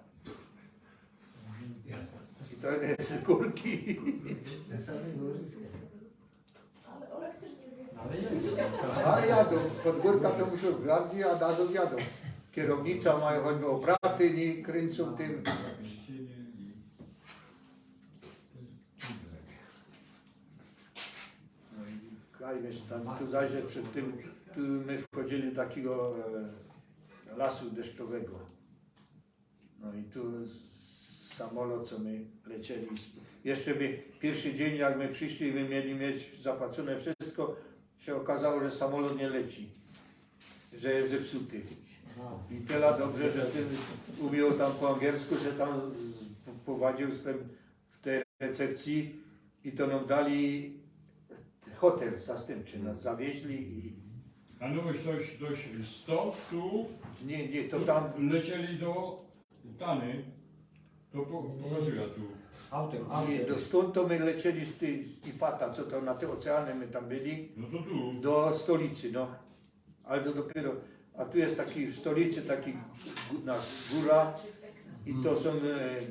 I to jest z górki. Na samej górce. Ale jedzie. Ale jadą, pod górka to muszą bardziej, a dadzą jadą. Kierownica mają choćby obraty, nie kręcą tym. No i kajmiesz tam, tu zajrzę przed tym, tu my wchodzili do takiego lasu deszczowego. No i tu samolot, co my lecieli. Jeszcze by pierwszy dzień, jak my przyszli, my mieli mieć zapłacone wszystko, się okazało, że samolot nie leci, że jest zepsuty. I tyle dobrze, że ty umiał tam po angielsku, że tam prowadził z tym w tej recepcji i to nam dali hotel zastępczy, nas zawieźli i A no dość stąd tu nie, to tam lecieli do Tany. To pokazuję tu. Autem, nie, do stąd to my lecieli z Ifata, co to na te oceany my tam byli, No to tu. do stolicy, no. Ale to dopiero, a tu jest taki w stolicy taki góra i to są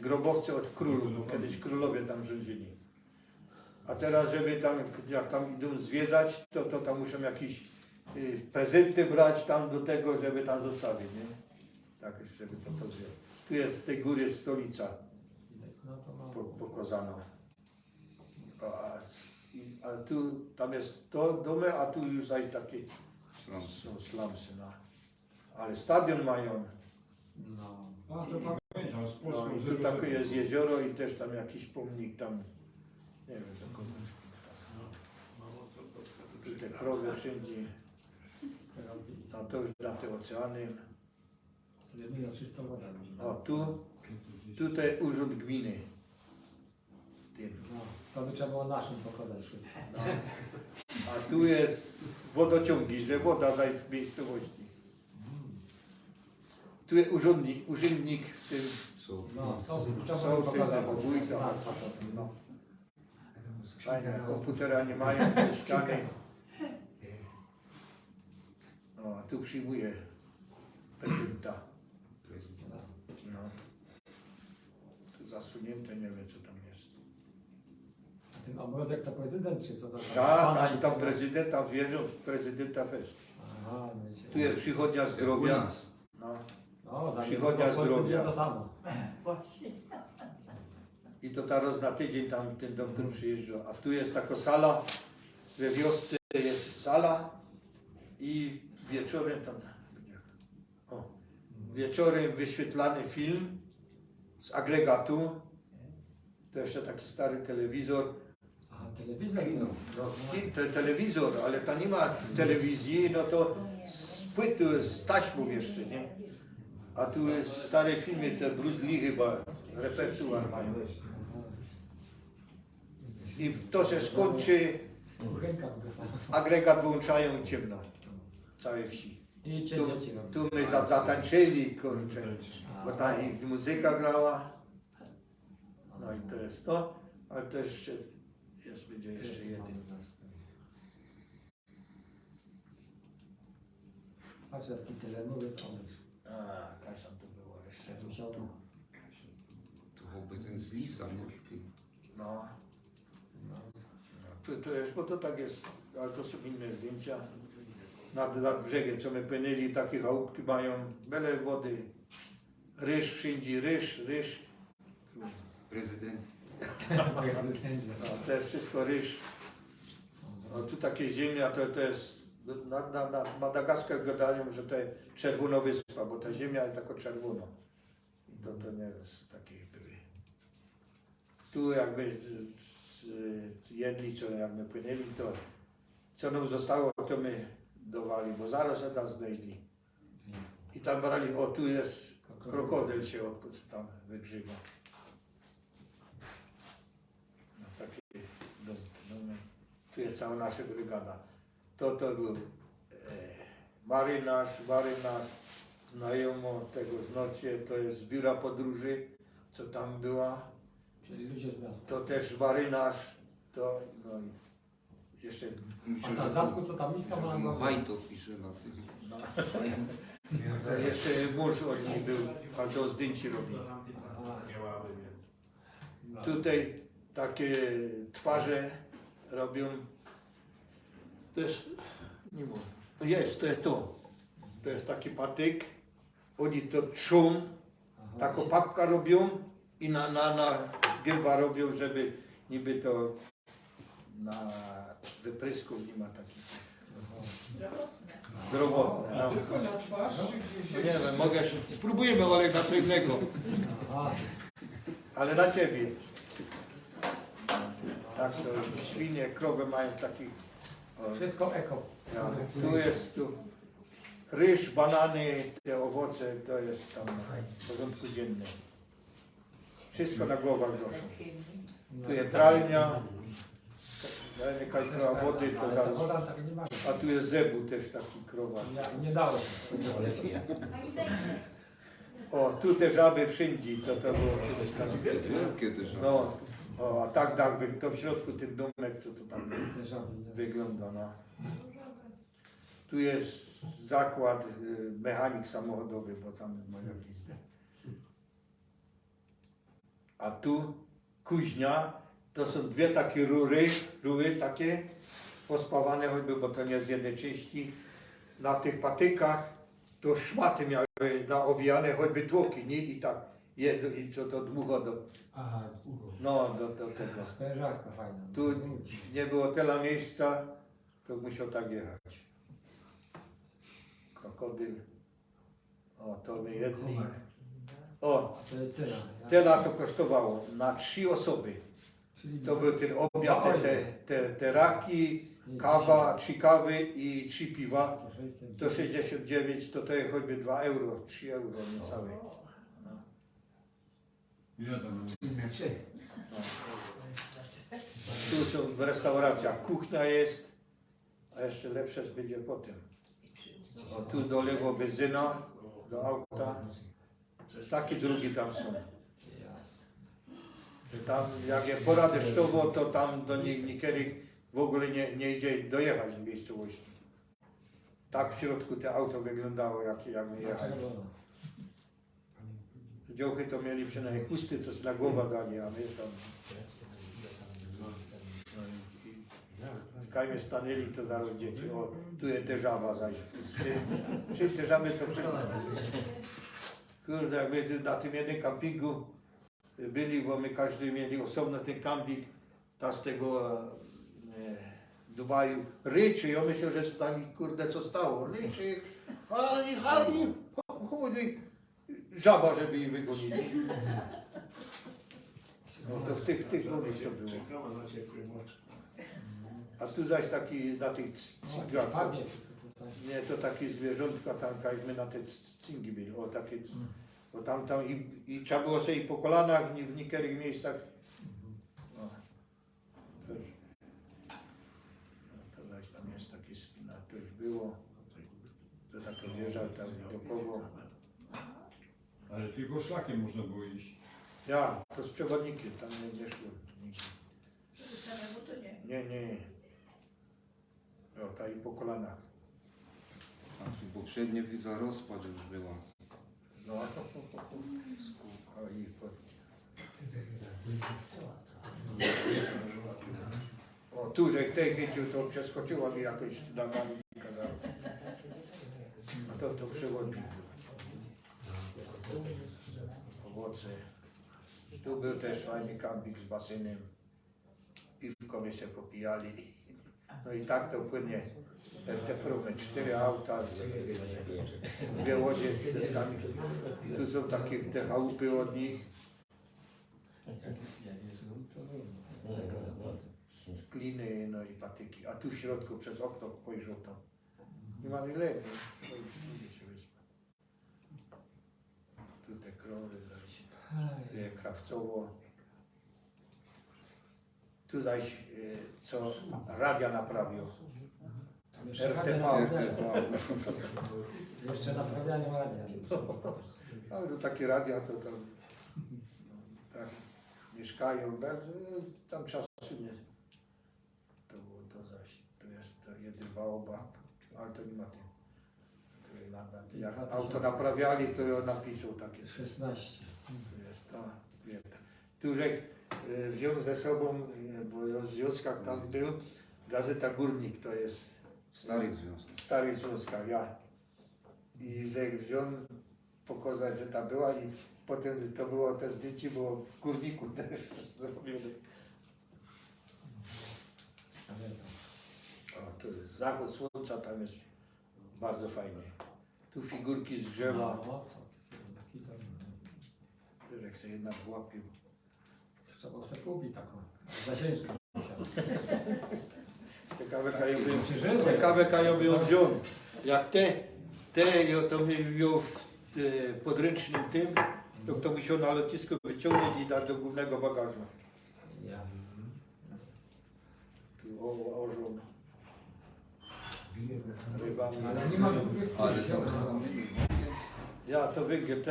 grobowce od królów, bo kiedyś królowie tam rządzili. A teraz, żeby tam, jak tam idą zwiedzać, to tam muszą jakieś prezenty brać tam do tego, żeby tam zostawić, nie? Tak, żeby to zwiedzić. Tu jest z tej góry stolica No to mało. pokazana. A tu, tam jest to domy, a tu już zaś takie są slumsy, no. Ale stadion mają. No. A to pamiętam, z No, Polską i tu takie jest jezioro i też tam jakiś pomnik tam, nie wiem, do kogo. Tu te krowy wszędzie, no to już na te oceany. Jedyna czysta woda. O, tutaj urząd gminy. Tym. No, to by trzeba było naszym pokazać wszystko. No. A tu jest wodociągi, że woda daje w miejscowości. Tu jest urzędnik w tym. No, to trzeba Są było w tym pokazać. zabójca. Tak, no. Fajnie, komputera nie mają, skany. No, a tu przyjmuje prezydenta. No. Tu zasunięte, nie wiem co tam jest. A ten obrazek to prezydent, czy co to? Tam prezydenta, wierzą w prezydenta fest. Aha, wiecie. Tu jest przychodnia zdrowia. No. No, za Przychodnia niedługo w Polsce zdrowia. będzie to samo. Właśnie. I to teraz na tydzień tam ten doktor przyjeżdża. A tu jest taka sala, we wiosce jest sala i wieczorem tam, wieczorem wyświetlany film z agregatu. To jeszcze taki stary telewizor. Aha, telewizor. To telewizor, ale to nie ma telewizji, no to z płyty, z taśmą jeszcze, nie? A tu jest stare filmy, te Bruce Lee chyba, repertuar mają. I to się skończy, Kuchenka. agregat wyłączają i ciemno. Całej wsi. I cię Tu, dzieci robią. tu my zatańczyli, kurczę, bo ta ich muzyka grała. No i to jest to, ale to jeszcze jest, będzie jeszcze jeden. Patrz, jaki telemowy pomysł. A, jakaś tam to było jeszcze. Ja tu musiałem. To byłby ten z Lisa, nie? No. To jest, bo to tak jest, ale to są inne zdjęcia. Nad brzegiem, co my płynęli, takie chałupki mają, byle wody. Ryż wszędzie, ryż. Prezydent. Prezydent. No, to jest wszystko ryż. No, tu takie ziemia, to jest, na Madagaskar gadają, że to jest czerwona wyspa, bo ta ziemia jest taka czerwona. I to nie jest takie były. Tu jakby jedli, co jak my płynęli, to co nam zostało, to my dawali, bo zaraz nas zdejmowali. I tam brali, o tu jest krokodyl się tam wygrzywa. No, takie domy. Tu jest cała nasza brygada. To był marynarz, znajomo tego z nocy, to jest z biura podróży, co tam była. Czyli ludzie z miasta. To też marynarz, to no i jeszcze A ta zamku, co tam miska ma na Haj to pisze na tym. no, jeszcze mąż od niej był, a to zdjęcie robi. Tutaj takie twarze robią. To jest, nie mówię, jest, to jest to. To jest taki patyk. Oni to trzą, taką papkę robią i na gęba robią, żeby niby to na wyprysku nie ma takich. Zdrowotne. No. Tylko na twarz, czy gdzieś Nie wiem, mogę, spróbujemy Olek na co innego, Aha. ale na ciebie. Tak, to świnie, krowy mają takich. Wszystko eko. Ja, tu jest, tu ryż, banany, te owoce, to jest tam w porządku dziennym. Wszystko na głowach noszą. Tu jest pralnia, dajemy kajtra wody, to Ale ta zaraz. woda tak nie ma. A tu jest zebu też taki krowa. Nie dało się. O, tu te żaby wszędzie, to było kiedyś tam. Wielkie też. No, o, a tak, to w środku ten domek, co to tam Te żaby, nie? wygląda, no. Tu jest zakład, mechanik samochodowy, bo tam ma jakieś te. A tu kuźnia, to są dwie takie rury takie pospawane, choćby, bo to nie z jednej części. Na tych patykach to szmaty miały naowijane, choćby tłoki, nie? I tak, i co to długo do, Aha, długo. no, do tego. Sprężarka fajna. Tu nie było tyle miejsca, to musiał tak jechać. Krokodyl. O, to my jedli. O, To jest cena. tyle to kosztowało na 3 osoby. Czyli To był ten obiad, te raki, kawa, 3 kawy i 3 piwa. To 69, to jest choćby 2 euro, 3 euro niecałe. Ile tam? Tu są w restauracjach kuchnia jest, a jeszcze lepsze będzie potem. O, tu do lewo benzyna, do auta. Takie drugi tam są. Tam jak jest pora deszczowo, to tam do niekiedy w ogóle nie idzie dojechać w miejscowości. Tak w środku te auto wyglądało, jak my jechali. Działchy to mieli przynajmniej chusty, to na głowę dali, a my tam... Kajmy stanęli, to zaraz dzieci. O, tu jest te żaba zaś. Wszystkie te żaby są wszędzie. Kurde, jak my na tym jednym kampingu byli, bo my każdy mieli osobno ten kamping, ta z tego Dubaju ryczy, ja myślę, że stali, kurde, co stało, ryczy, ale chodzi, żaba, żeby ich wygonili. No to w tych domach to było. Czekała na ciepły moc. A tu zaś taki na tych cingach, nie, to takie zwierzątka tam, jak my na te cingi byli, o takie, bo tam i trzeba było sobie po kolanach w niektórych miejscach. No. To zaś tam jest taki spina, to już było, to taka wieża tam widokowo. Ale tylko szlakiem można było iść. Ja, to z przewodnikiem, tam nie szło nigdzie. Samemu to nie. Nie. O, ta i po kolanach. A tu poprzednio widzę rozpad już była. No, o, i po... O, tu, że tej chycił, to przeskoczyła mi jakoś na nami kazała. A to przewodnik był. Owoce. Tu był też fajny kampik z basenem. Piwko my się popijali. No i tak to płynie. Te promy, 4 auta, 2 łodzie z deskami. Tu są takie te chałupy od nich. Kliny, no i patyki. A tu w środku przez okno pojrzał tam. Nie ma źle, nie się wyspa. Tu te krowy zaś. Tu jest krawcowo. Tu zaś co radia naprawił. RTV. Jeszcze naprawianie radia. Ale to takie radia to tam tak mieszkają, tam czasu nie. To było to zaś, tu jest to jeden baobab, ale to nie ma tym. Jak auto naprawiali, to ją napisał takie. 16. To jest to, wie. Tu Żek wziął ze sobą, bo ja w związkach tam był, gazeta Górnik, to jest Starych związków. w Starych Związkach, ja. I Żek wziął pokazać, że ta była i potem to było, te zdjęcie było w Górniku też zrobione. O, to jest zachód słońca, tam jest bardzo fajnie. Tu figurki z drzewa, też jak sobie jedna włapił. Trzeba sobie kupić taką. Zasiężkę. Ciekawe, kajowy ją wziął. Jak te te, ja to miał w podręcznym tym, to kto musiał na lotnisku wyciągnąć i dać do głównego bagażu. Ja. Tu ożon rybami. Ale nie ma dobrych Ale pójść, to dobra. Ja to węgiel,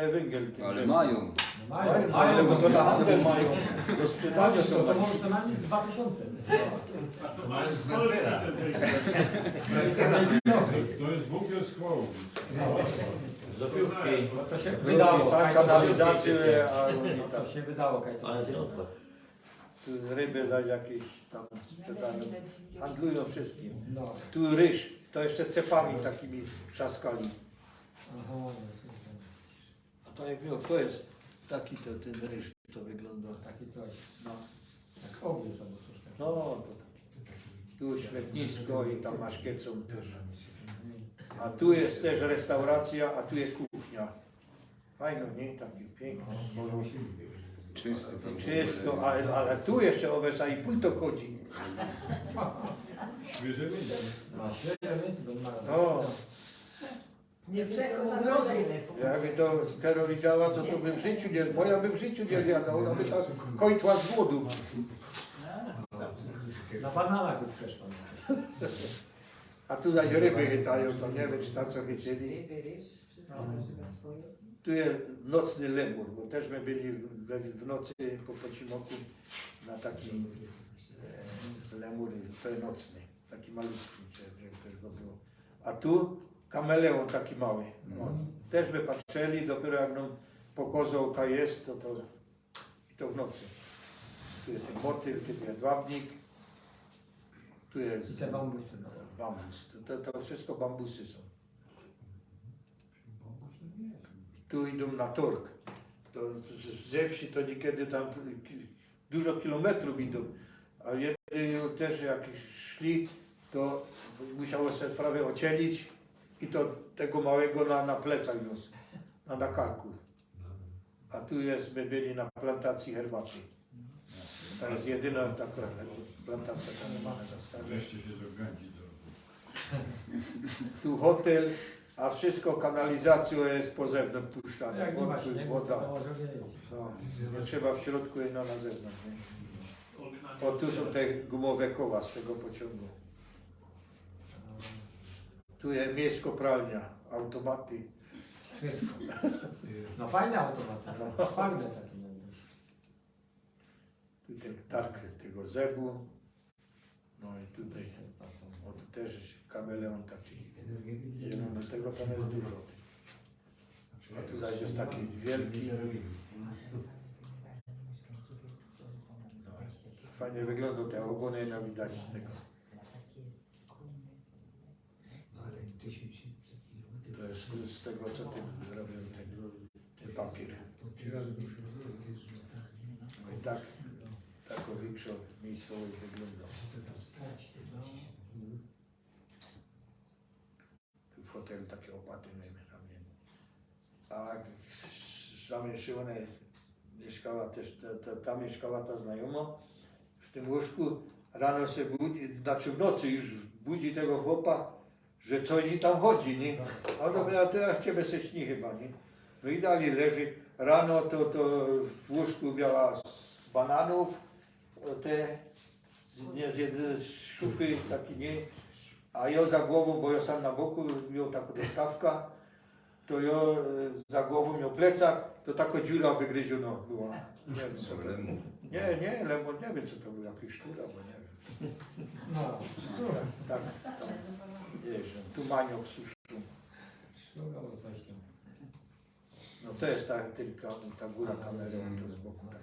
tym, Ale że- mają. No Mają, ale bo to na handel mają, do sprzedania są. To może co najmniej z 2000. To mają z Polski te ryby. To jest bunkier z chłopów. Bo to się Wydało, wydało. sam kanalizację, a oni tam To się wydało, Kajto. tu ryby za jakieś tam sprzedają, handlują wszystkim. No. Tu ryż, to jeszcze cepami takimi trzaskali. Aha, no, A to jak miał, to jest taki to ten ryż, to wygląda. taki coś. No, Jak owiec albo coś takiego. no to tu śmietnisko i tam masz kiecą też. A tu jest też restauracja, a tu jest kuchnia. Fajno, nie? Taki piękny. Czysto tam. Czysto, ale tu jeszcze o 2,5 to chodzi. Świeże mięso. A świeże mięso, bo nie ma. No. Nie czego na gorzej. Jakby to Karol widziała, to by w życiu nie, bo ja by w życiu nie zjadał, ona by tak końtła z głodu. Na bananach by przeszła. A tutaj ryby chytają, to nie wiem, czy tam co chcieli. Ryby, ryż, wszystko nazywa swoje. Tu jest nocny lemur, bo też my byli w nocy po Pocimoku na takim lemur, to jest nocny, taki malutki, że też go było. A tu kameleon taki mały. Też by patrzyli, dopiero jak nam pokazał jest, to i to w nocy. Tu jest ten motyl, tu jest jedwabnik, tu jest I te bambusy. No. bambus. To wszystko bambusy są. Tu idą na tork. To ze wsi to niekiedy tam dużo kilometrów idą. A jedni też jak szli, to musiało się prawie ocielić i to tego małego na plecach niósł, na karku. A tu jest, my byli na plantacji herbaty. To jest jedyna taka plantacja, tam mamy zastawić. Wreszcie się dogadzi to. Tu hotel, a wszystko kanalizacją jest po zewnątrz puszczane. Jak nie ma Odpływ, śniegu, woda. to może wiedzieć. No, nie trzeba w środku, jedno na zewnątrz. Nie? O, tu są te gumowe koła z tego pociągu. Tu jest miejsko pralnia, automaty. Wszystko. No fajne automaty. Fajne takie będą. Tu ten targ tego zebu. No i tutaj, o tu też kameleon taki. Zielony, tego tam jest dużo. A tu zaś jest taki wielki. Fajnie wyglądają te ogony, no widać z tego. To jest z tego, co ty robią, ten papier. No i tak, taką większą miejscowość wygląda. Tu fotel takie opaty mamy tam. A zamieszczone mieszkała też, ta mieszkała ta znajoma w tym łóżku. Rano się budzi, znaczy w nocy już budzi tego chłopa, że coś i tam chodzi, nie? A on mówi, a teraz ciebie se śni chyba, nie? No i dalej leży. Rano to w łóżku miała z bananów, te z szupy taki, nie? A ja za głową, bo ja sam na boku miał taką dostawkę, to ja za głową miał plecak, to taka dziura wygryziona była. Nie wiem co to. Nie, lemon, nie wiem co to był, jakiś szczur, albo nie wiem. No, szczura. Tak, wiesz, tu maniok suszą. Szczura albo coś tam. No to jest ta góra kameleon, to z boku tak.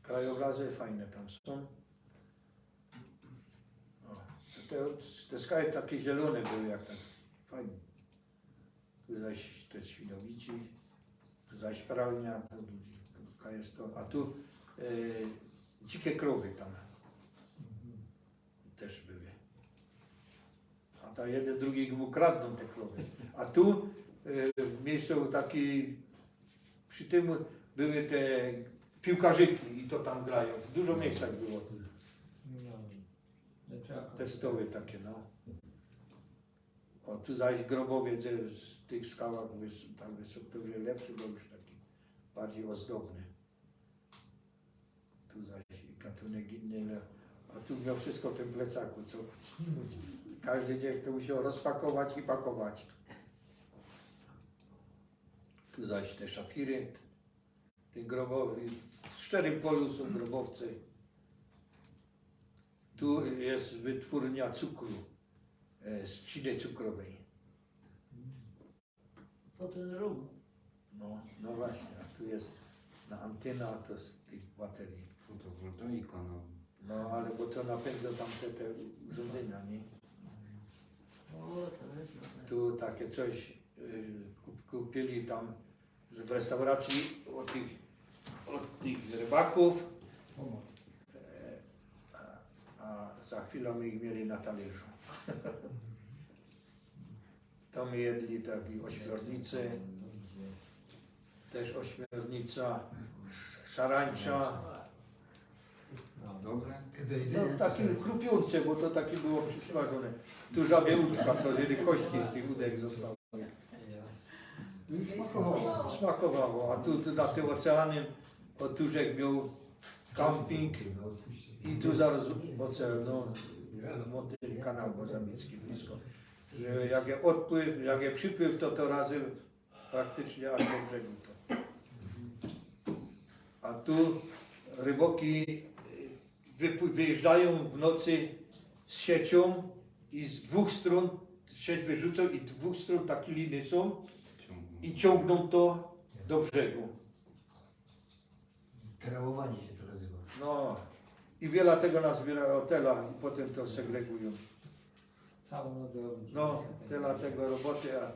Krajobrazy fajne tam są. O, te skały takie zielone były jak tak fajnie. Tu zaś te świnowici, tu zaś pralnia, tu jest to, a tu dzikie krowy tam też były. A tam jeden drugi mu kradną te krowy. A tu w miejscu taki, przy tym były te piłkarzyki i to tam grają. Dużo miejsc było. No, nie trzeba. Te stoły takie, no. O, tu zaś grobowiec z tych skałach tam wysoko, to już lepszy, bo już taki bardziej ozdobny. Tu zaś gatunek inny, a tu miał wszystko w tym plecaku, co każdy dzień to musiał rozpakować i pakować. Tu zaś te szafiry, ten grobowy, w szczerym polu są grobowce. Tu jest wytwórnia cukru z trzciny cukrowej. Po ten rum. No właśnie, a tu jest antena to z tych baterii. Fotowoltaika, no. No ale bo to napędza tam te urządzenia, nie? O, to jest dobre. Tu takie coś kupili tam w restauracji od tych rybaków, a za chwilę my ich mieli na talerzu. To my jedli takie ośmiornice, też ośmiornica, szarańcza, Dobre? no takie chrupiące, bo to takie było przysmażone. Tu żabie łódka, to jeżeli kości z tych łódek zostały. I smakowało. Smakowało, a tu na tym oceanem Oturzek miał camping i tu zaraz ocean, no, ten kanał mozambicki blisko. Że jak je odpływ, jak je przypływ, to razem praktycznie aż do brzegu to. A tu ryboki wyjeżdżają w nocy z siecią i z dwóch stron sieć wyrzucą i z dwóch stron takie liny są i ciągną to do brzegu. Trałowanie się to nazywa. No i wiele tego nazbiera hotela i potem to segregują. Całą noc robić. No, tyle tego roboty, a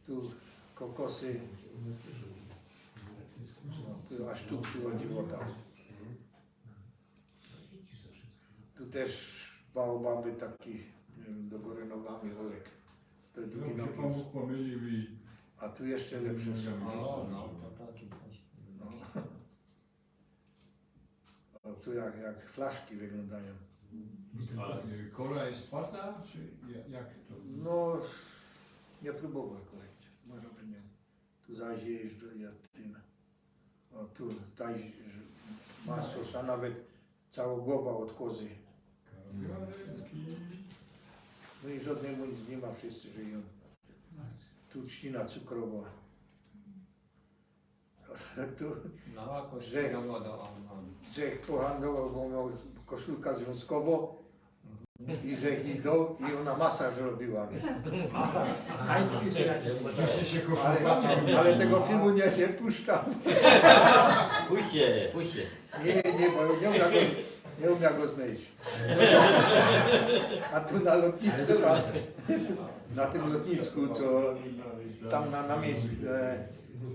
tu kokosy, tu aż tu przychodzi woda. Tu też baobaby taki, nie wiem, do góry nogami olek. Te drugi No, się Pan nogi. Bóg pomylił i A tu jeszcze lepsze są. O, no, to takie coś. A tu jak flaszki wyglądają. a kola jest twarda, czy jak to? No, nie próbowałem kolekcji. Może by nie. Tu zaś jeżdżę, ja tym. O, tu zaś masło, a nawet cała głowa od kozy. No i żadnemu nic nie ma, wszyscy żyją. Tu trzcina cukrowa. Tu No, a Grzech. kościoła woda, Grzech pohandlował, bo miał koszulka związkowo i że idą i ona masaż robiła. Masa, hajski czy jakie? Jeszcze się koszulka. Ale tego filmu nie puszczam. Puśćcie. Nie, bo nie umia go znaleźć. A tu na lotnisku, na tym lotnisku, co tam na miejscu,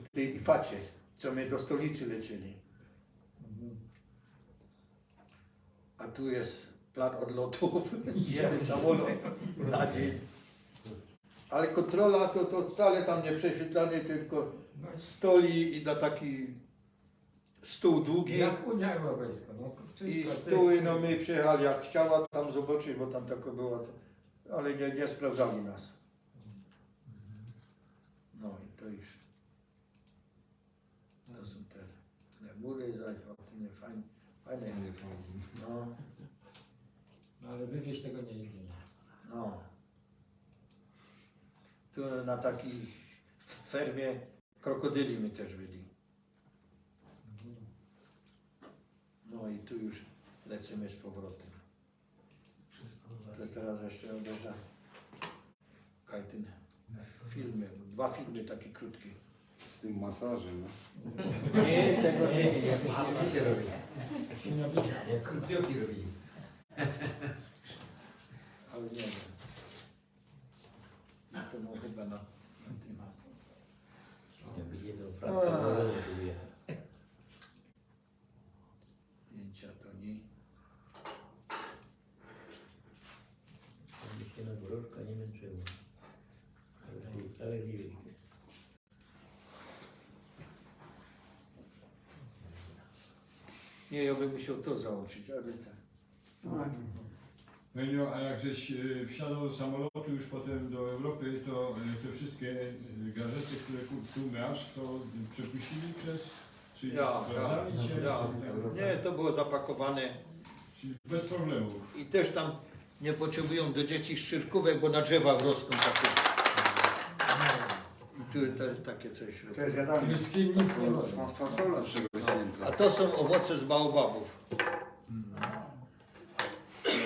w tej Ifacie, co my do stolicy lecieli. A tu jest plan odlotów, jeden samolot na dzień. Ale kontrola to wcale tam nie prześwietlanie, tylko stoli i na taki stół długi. Jak Unia Europejska. No, I wszystko, stóły, no my przyjechali, jak chciała tam zobaczyć, bo tam tako było, ale nie sprawdzali nas. No i to już. To są te mury zaś, o te nie fajne. No, No, ale wywieźć tego nie idzie. no. Tu na takiej fermie krokodyli my też byli. No i tu już lecimy z powrotem. To teraz jeszcze obejrzę Kajtyn filmy, 2 filmy takie krótkie. Z tym masażem, no. Nie, tego nie. Co się robi? Jak krótki robili. Ale nie wiem. To było chyba na tym. Jakby jedną pracę nie próbuje. Zdjęcia to nie. Żeby się na górka nie męczyło. Ale to jest sprawiedliwe. Nie, ja bym musiał to załączyć, ale tak. Henio, a jak żeś wsiadał do samolotu już potem do Europy, to te wszystkie gazety, które tu masz, to przepuścili przez... Czy sprawdzali cię? Nie, to było zapakowane Czyli bez problemów. i też tam nie potrzebują do dzieci szczyrkówek, bo na drzewach rosną takie. I tu to jest takie coś. To jest jadalne. Z kim nic nie może. Fasola przerośnięta. A to są owoce z baobabów.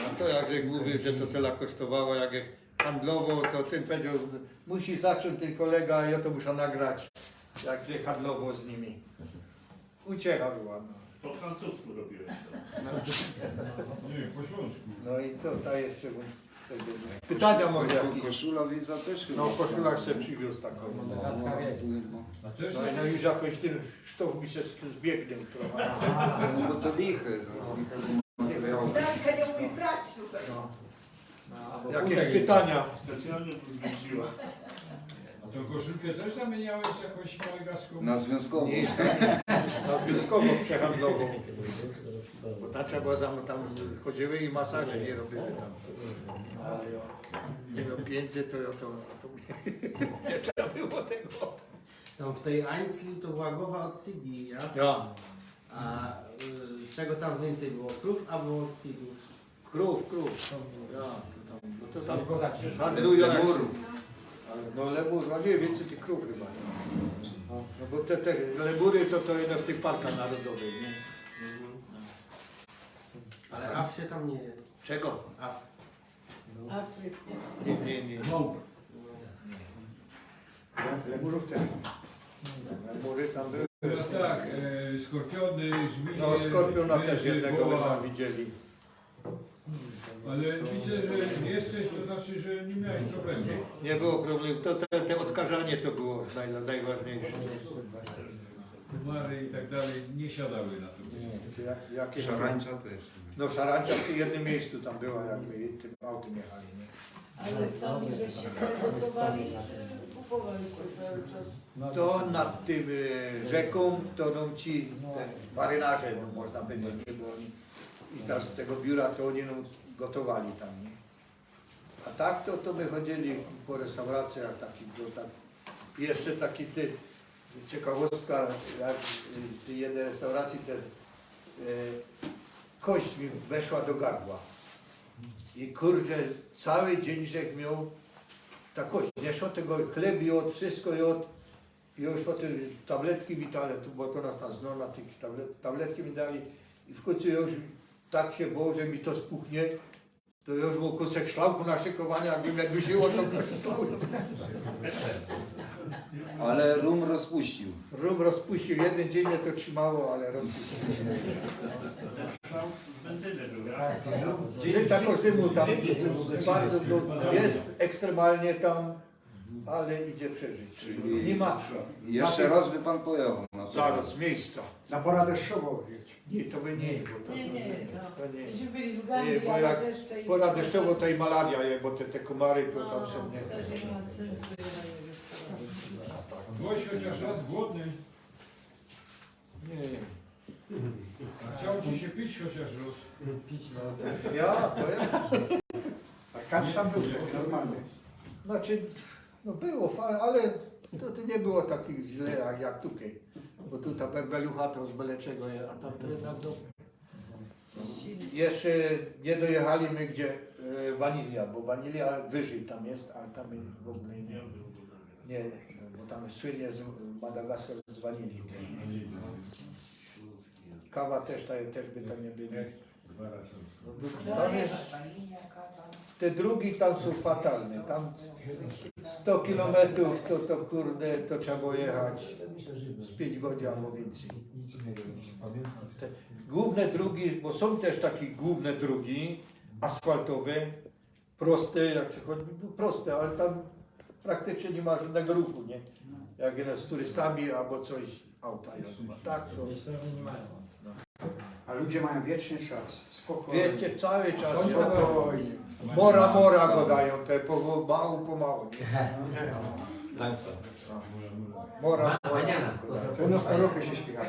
A to jak Żech mówił, że to tyle kosztowało, jak handlowo, to ten powiedział, musi zacząć ten kolega, ja to muszę nagrać, jak Żech handlował z nimi. Uciecha była. No. Po francusku robiłeś to. Nie, po Śląsku. No i to ta jeszcze pytania może jakieś. Koszula widza też chyba. No w koszulach się przywiózł taką. Laska jest. A też No i no już jakoś ten sztof mi się zbiegł trochę. No bo to lichy. Materiału. Danka nie umie brać, super. Jakieś pytania? Specjalnie to zwiedziła. A tą koszulkę też zamieniałeś jakąś malegaską? Na związkową. Nie, na związkowo przehandlową. Bo ta trzeba tam chodziły i masaże nie robiły tam. Ale ja nie miał pieniędzy, to nie trzeba było tego. Tam w tej Einzli to była głowa od Cigi, ja? Ja, A czego tam więcej było? Krów albo od Cigów? krów. Ja, to tam, bo to tam Pogoda przyszła. handlują. Lemur. No lemur, a nie więcej tych krów chyba. No bo te lemury to jedno w tych parkach narodowych, nie? Ale Af się tam nie je. Czego? Af. Afrykę. Nie. Mąk. Lemurów też. Lemury tam były. Teraz tak, skorpiony, żmije... No skorpiona też węże, jednego by boa. tam widzieli. Ale widzę, że jesteś, to znaczy, że nie miałeś problemu. Nie było problemu. To te odkażanie to było najważniejsze. Komary i tak dalej nie siadały na to. Jakie Szarańcza też. No szarańcza w jednym miejscu tam była, jakby tym autem jechali. Nie? Ale sami żeście sobie gotowali, czy kupowali się cały czas? To nad tym rzeką toną ci te marynarze, no można będzie, nie było oni. I tam z tego biura to oni gotowali tam, nie? A tak to my chodzili po restauracjach takich, było tak. I jeszcze taki ciekawostka, jak w tej jednej restauracji kość mi weszła do gardła. I kurde, cały dzień żech miał ta kość. Nie szło tego chleb jadł, wszystko jadł. I już potem tabletki mi dali, bo to nas tam znał na tych tabletki mi dali. I w końcu już tak się było, że mi to spuchnie. To już był kusek szlauku naszykowania, jakby się to Ale rum rozpuścił. rum rozpuścił. Jeden dzień mnie to trzymało, ale rozpuścił. Szlauch z benzyny był, ja? Życia każdemu tam bardzo jest ekstremalnie tam, ale idzie przeżyć. Czyli Nie ma jeszcze raz by pan pojechał na to. zaraz miejsca. Na porę deszczową. Nie, to by nie, bo to, Nie, to nie. Myśmy byli w Nie, Gambii, bo ale jak też tej... pora deszczowo to i malaria je, bo te komary to tam są nie. Też nie ma sensu jedzenie restauracji. Byłeś chociaż raz głodny, Nie. a chciał ci się pić chociaż raz. Ja, to ja. A kas tam był taki normalny. Znaczy, no było fajnie, ale to nie było tak źle jak tutaj. Bo tu ta berbelucha to z byle czego, a tam to jednak no. Jeszcze nie dojechaliśmy gdzie wanilia, bo wanilia wyżej tam jest, ale tam w ogóle nie. Nie, bo tam słynie z Madagaskar z wanilii też. Nie? Kawa też by tam nie byli. Tam jest, te drugi tam są fatalne. Tam 100 kilometrów to kurde, to trzeba było jechać z 5 godzin albo więcej. Te główne drogi, bo są też takie główne drogi asfaltowe, proste, jak się chodzi, no proste, ale tam praktycznie nie ma żadnego ruchu, nie? Jak jest z turystami albo coś, auta jadą, a tak to... Miejscowi nie mają. A ludzie mają wieczny czas. Spokojnie. Wiecie, cały czas, Oni nie? Spokojnie. Mora go dają, te pomału, nie? Mora go dają. To no w Europie się śpiewa.